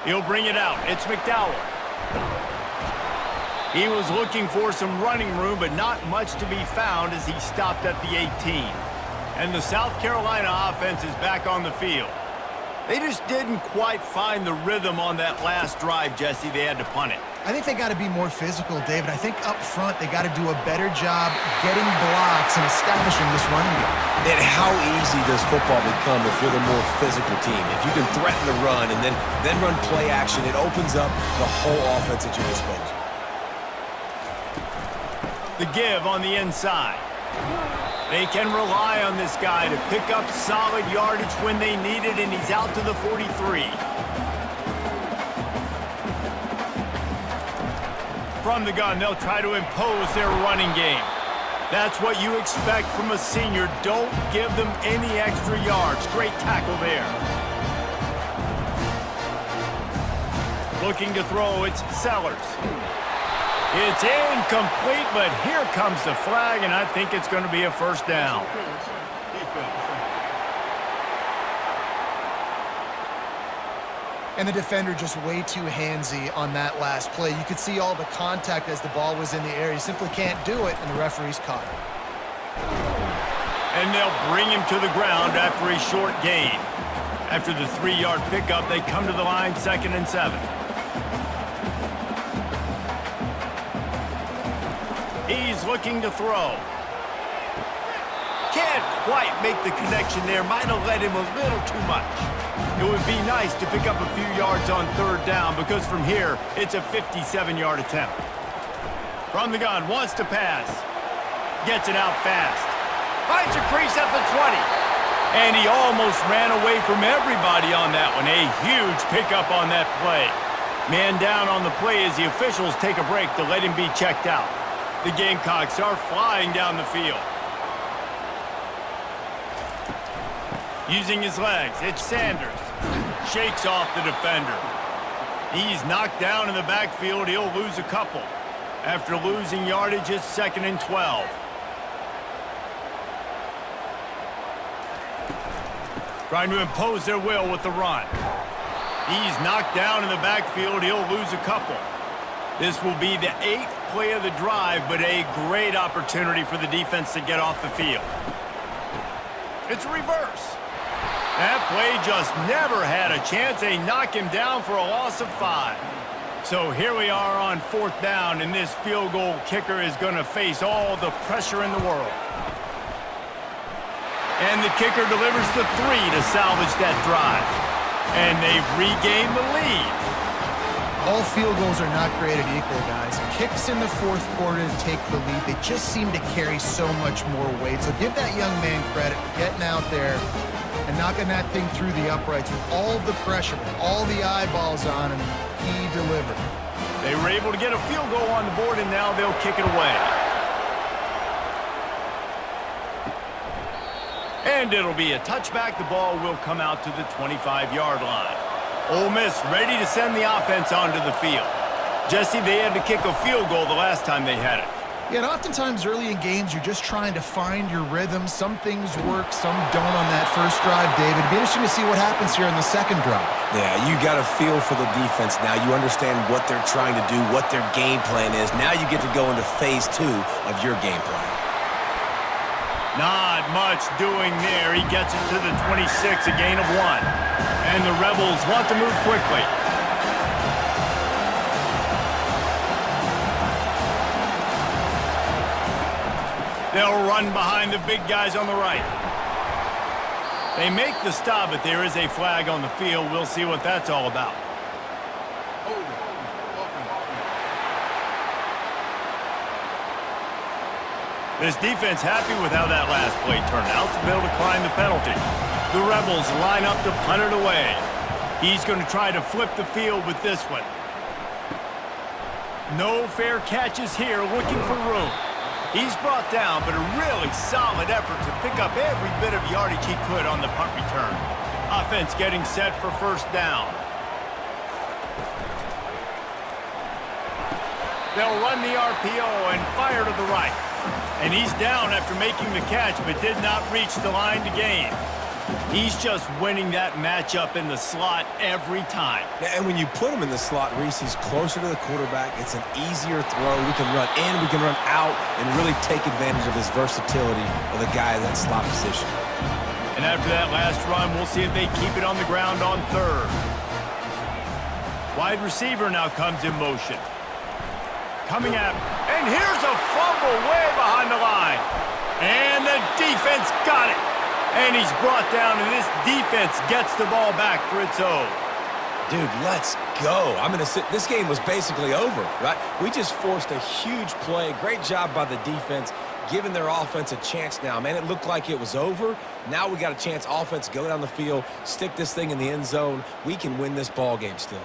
S1: He'll bring it out. It's McDowell. He was looking for some running room, but not much to be found as he stopped at the 18. And the South Carolina offense is back on the field. They just didn't quite find the rhythm on that last drive, Jesse. They had to punt it.
S2: I think they got to be more physical, David. I think up front they got to do a better job getting blocks and establishing this running game.
S3: And how easy does football become if you're the more physical team? If you can threaten the run and then run play action, it opens up the whole offense at your disposal.
S1: The give on the inside. They can rely on this guy to pick up solid yardage when they need it, and he's out to the 43. From the gun, they'll try to impose their running game. That's what you expect from a senior. Don't give them any extra yards. Great tackle there. Looking to throw, it's Sellers. It's incomplete, but here comes the flag, and I think it's going to be a first down.
S2: And the defender just way too handsy on that last play. You could see all the contact as the ball was in the air. He simply can't do it, and the referee's caught it.
S1: And they'll bring him to the ground after a short gain. After the 3-yard pickup, they come to the line, 2nd and 7. He's looking to throw. Can't quite make the connection there. Might have led him a little too much. It would be nice to pick up a few yards on 3rd down because from here, it's a 57-yard attempt. From the gun, wants to pass. Gets it out fast. Finds a crease at the 20. And he almost ran away from everybody on that one. A huge pickup on that play. Man down on the play as the officials take a break to let him be checked out. The Gamecocks are flying down the field. Using his legs, it's Sanders. Shakes off the defender. He's knocked down in the backfield. He'll lose a couple. After losing yardage, it's 2nd and 12. Trying to impose their will with the run. He's knocked down in the backfield. He'll lose a couple. This will be the 8th play of the drive, but a great opportunity for the defense to get off the field. It's a reverse. That play just never had a chance. They knock him down for a loss of 5. So here we are on 4th down, and this field goal kicker is going to face all the pressure in the world. And the kicker delivers the 3 to salvage that drive. And they've regained the lead.
S2: All field goals are not created equal, guys. Kicks in the 4th quarter to take the lead. They just seem to carry so much more weight. So give that young man credit for getting out there and knocking that thing through the uprights with all the pressure, with all the eyeballs on him. He delivered.
S1: They were able to get a field goal on the board, and now they'll kick it away. And it'll be a touchback. The ball will come out to the 25-yard line. Ole Miss ready to send the offense onto the field. Jesse, they had to kick a field goal the last time they had it.
S2: Yeah, and oftentimes early in games, you're just trying to find your rhythm. Some things work, some don't on that first drive, David. It'd be interesting to see what happens here in the 2nd drive.
S3: Yeah, you got a feel for the defense now. You understand what they're trying to do, what their game plan is. Now you get to go into phase 2 of your game plan.
S1: Not much doing there. He gets it to the 26, a gain of 1. And the Rebels want to move quickly. They'll run behind the big guys on the right. They make the stop, but there is a flag on the field. We'll see what that's all about. This defense happy with how that last play turned out, so they'll decline the penalty. The Rebels line up to punt it away. He's going to try to flip the field with this one. No fair catches here, looking for room. He's brought down, but a really solid effort to pick up every bit of yardage he could on the punt return. Offense getting set for 1st down. They'll run the RPO and fire to the right. And he's down after making the catch, but did not reach the line to gain. He's just winning that matchup in the slot every time.
S3: And when you put him in the slot, Reese, he's closer to the quarterback. It's an easier throw. We can run in, we can run out, and really take advantage of his versatility of the guy in that slot position.
S1: And after that last run, we'll see if they keep it on the ground on 3rd. Wide receiver now comes in motion. Coming out, and here's a fumble way behind the line. And the defense got it. And he's brought down, and this defense gets the ball back for its own.
S3: Dude, let's go. I'm going to sit. This game was basically over, right? We just forced a huge play. Great job by the defense, giving their offense a chance now. Man, it looked like it was over. Now we got a chance. Offense, go down the field, stick this thing in the end zone. We can win this ball game still.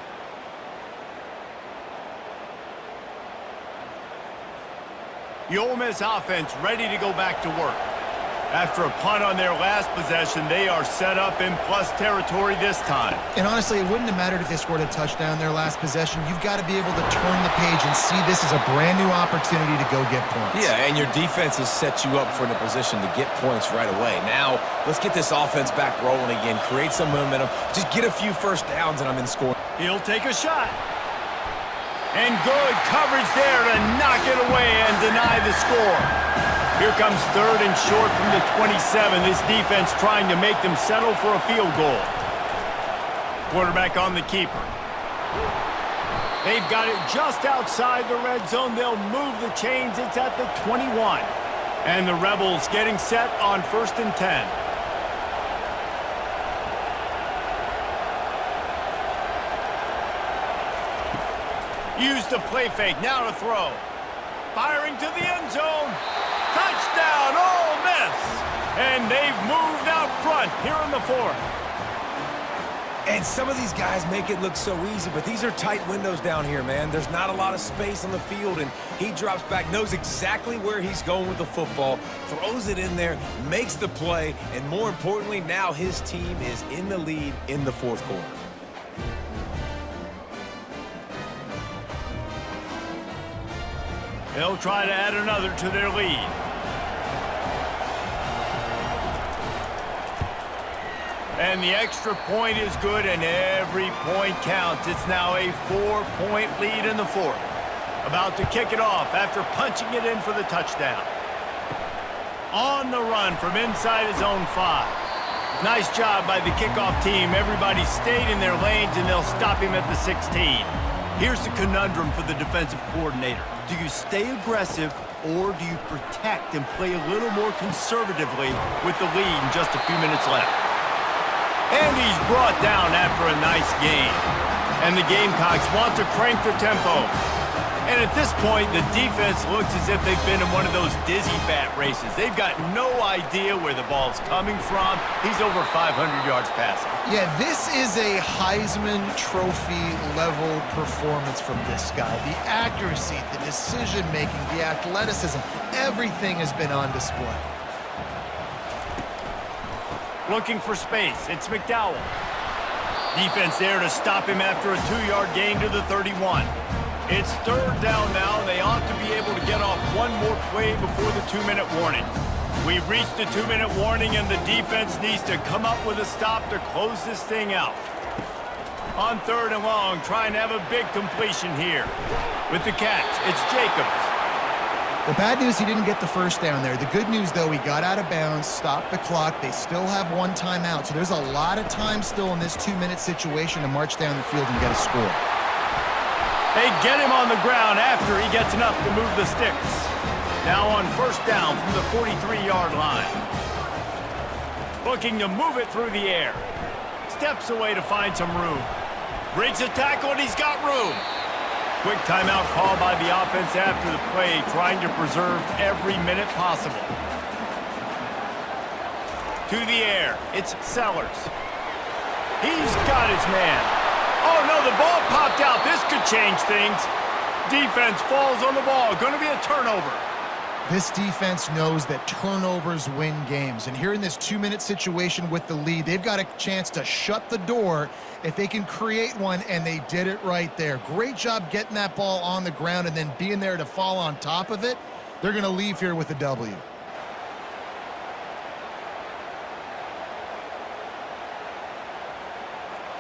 S1: The Ole Miss offense ready to go back to work. After a punt on their last possession, they are set up in plus territory this time.
S2: And honestly, it wouldn't have mattered if they scored a touchdown their last possession. You've got to be able to turn the page and see this as a brand new opportunity to go get points.
S3: Yeah, and your defense has set you up for the position to get points right away. Now, let's get this offense back rolling again, create some momentum, just get a few first downs, and I'm in scoring.
S1: He'll take a shot. And good coverage there to knock it away and deny the score. Here comes 3rd and short from the 27. This defense trying to make them settle for a field goal. Quarterback on the keeper. They've got it just outside the red zone. They'll move the chains. It's at the 21. And the Rebels getting set on 1st and 10. Use the play fake. Now to throw. Firing to the end zone. Touchdown, Ole Miss! And they've moved out front here in the 4th.
S3: And some of these guys make it look so easy, but these are tight windows down here, man. There's not a lot of space on the field, and he drops back, knows exactly where he's going with the football, throws it in there, makes the play, and more importantly, now his team is in the lead in the 4th quarter.
S1: They'll try to add another to their lead. And the extra point is good, and every point counts. It's now a 4-point lead in the 4th. About to kick it off after punching it in for the touchdown. On the run from inside his own 5. Nice job by the kickoff team. Everybody stayed in their lanes, and they'll stop him at the 16. Here's the conundrum for the defensive coordinator. Do you stay aggressive, or do you protect and play a little more conservatively with the lead in just a few minutes left? And he's brought down after a nice gain. And the Gamecocks want to crank the tempo. And at this point, the defense looks as if they've been in one of those dizzy bat races. They've got no idea where the ball's coming from. He's over 500 yards passing.
S2: Yeah, this is a Heisman Trophy level performance from this guy. The accuracy, the decision-making, the athleticism, everything has been on display.
S1: Looking for space. It's McDowell. Defense there to stop him after a 2-yard gain to the 31. It's 3rd down now, and they ought to be able to get off one more play before the 2-minute warning. We've reached the 2-minute warning, and the defense needs to come up with a stop to close this thing out. On 3rd and long, trying to have a big completion here. With the catch, it's Jacobs.
S2: The bad news, he didn't get the first down there. The good news, though, he got out of bounds, stopped the clock. They still have one timeout, so there's a lot of time still in this 2-minute situation to march down the field and get a score.
S1: They get him on the ground after he gets enough to move the sticks. Now on 1st down from the 43-yard line. Looking to move it through the air. Steps away to find some room. Breaks a tackle, and he's got room. Quick timeout call by the offense after the play, trying to preserve every minute possible. To the air, it's Sellers. He's got his man. Oh, no, the ball popped out. This could change things. Defense falls on the ball. Going to be a turnover.
S2: This defense knows that turnovers win games. And here in this 2-minute situation with the lead, they've got a chance to shut the door if they can create one, and they did it right there. Great job getting that ball on the ground and then being there to fall on top of it. They're going to leave here with a W.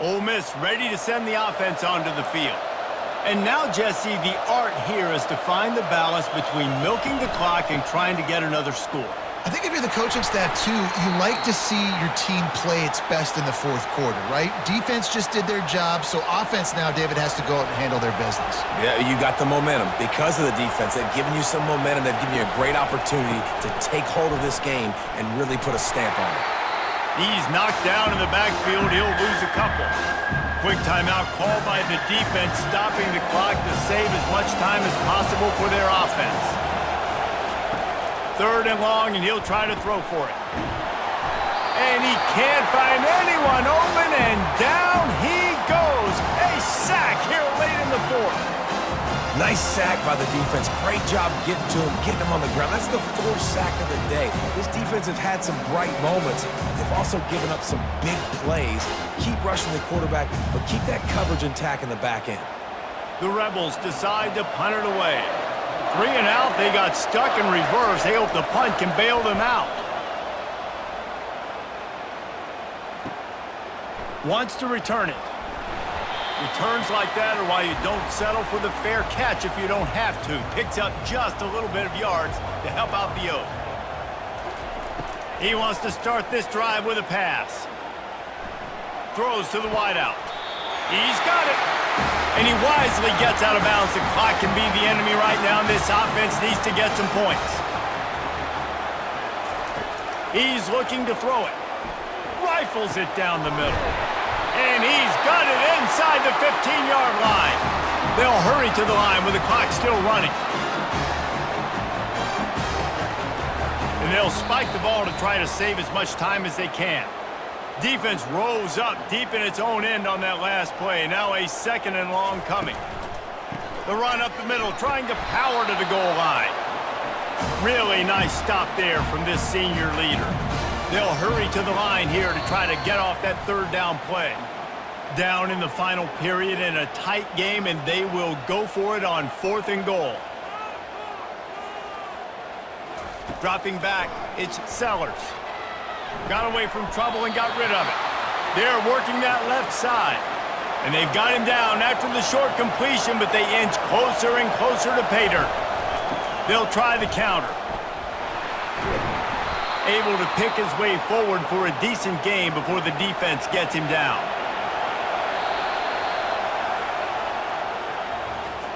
S1: Ole Miss ready to send the offense onto the field. And now, Jesse, the art here is to find the balance between milking the clock and trying to get another score.
S2: I think if you're the coaching staff, too, you like to see your team play its best in the 4th quarter, right? Defense just did their job, so offense now, David, has to go out and handle their business.
S3: Yeah, you got the momentum. Because of the defense, they've given you some momentum. They've given you a great opportunity to take hold of this game and really put a stamp on it.
S1: He's knocked down in the backfield. He'll lose a couple. Quick timeout called by the defense, stopping the clock to save as much time as possible for their offense. 3rd and long, and he'll try to throw for it. And he can't find anyone open, and down he goes. A sack here late in the 4th.
S3: Nice sack by the defense. Great job getting to him, getting him on the ground. That's the 4th sack of the day. This defense have had some bright moments. They've also given up some big plays. Keep rushing the quarterback, but keep that coverage intact in the back end.
S1: The Rebels decide to punt it away. 3 and out, they got stuck in reverse. They hope the punt can bail them out. Wants to return it. Returns like that are why you don't settle for the fair catch if you don't have to. Picks up just a little bit of yards to help out the Oak. He wants to start this drive with a pass. Throws to the wideout. He's got it. And he wisely gets out of bounds. The clock can be the enemy right now, and this offense needs to get some points. He's looking to throw it. Rifles it down the middle. And he's got it inside the 15-yard line. They'll hurry to the line with the clock still running. And they'll spike the ball to try to save as much time as they can. Defense rose up deep in its own end on that last play. Now a 2nd and long coming. The run up the middle, trying to power to the goal line. Really nice stop there from this senior leader. They'll hurry to the line here to try to get off that 3rd down play. Down in the final period in a tight game, and they will go for it on 4th and goal. Dropping back, it's Sellers. Got away from trouble and got rid of it. They're working that left side. And they've got him down after the short completion, but they inch closer and closer to pay dirt. They'll try the counter. Able to pick his way forward for a decent game before the defense gets him down.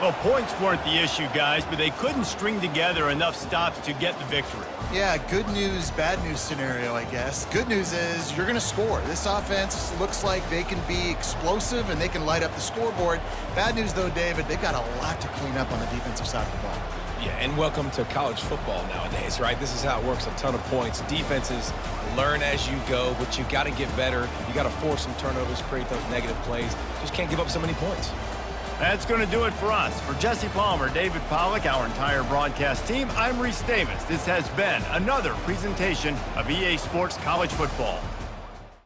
S1: Well, points weren't the issue, guys, but they couldn't string together enough stops to get the victory.
S2: Yeah, good news, bad news scenario, I guess. Good news is you're going to score. This offense looks like they can be explosive and they can light up the scoreboard. Bad news, though, David, they've got a lot to clean up on the defensive side of the ball.
S3: Yeah, and welcome to college football nowadays, right? This is how it works, a ton of points. Defenses learn as you go, but you got to get better. You got to force some turnovers, create those negative plays. Just can't give up so many points.
S1: That's going to do it for us. For Jesse Palmer, David Pollack, our entire broadcast team, I'm Reese Davis. This has been another presentation of EA Sports College Football.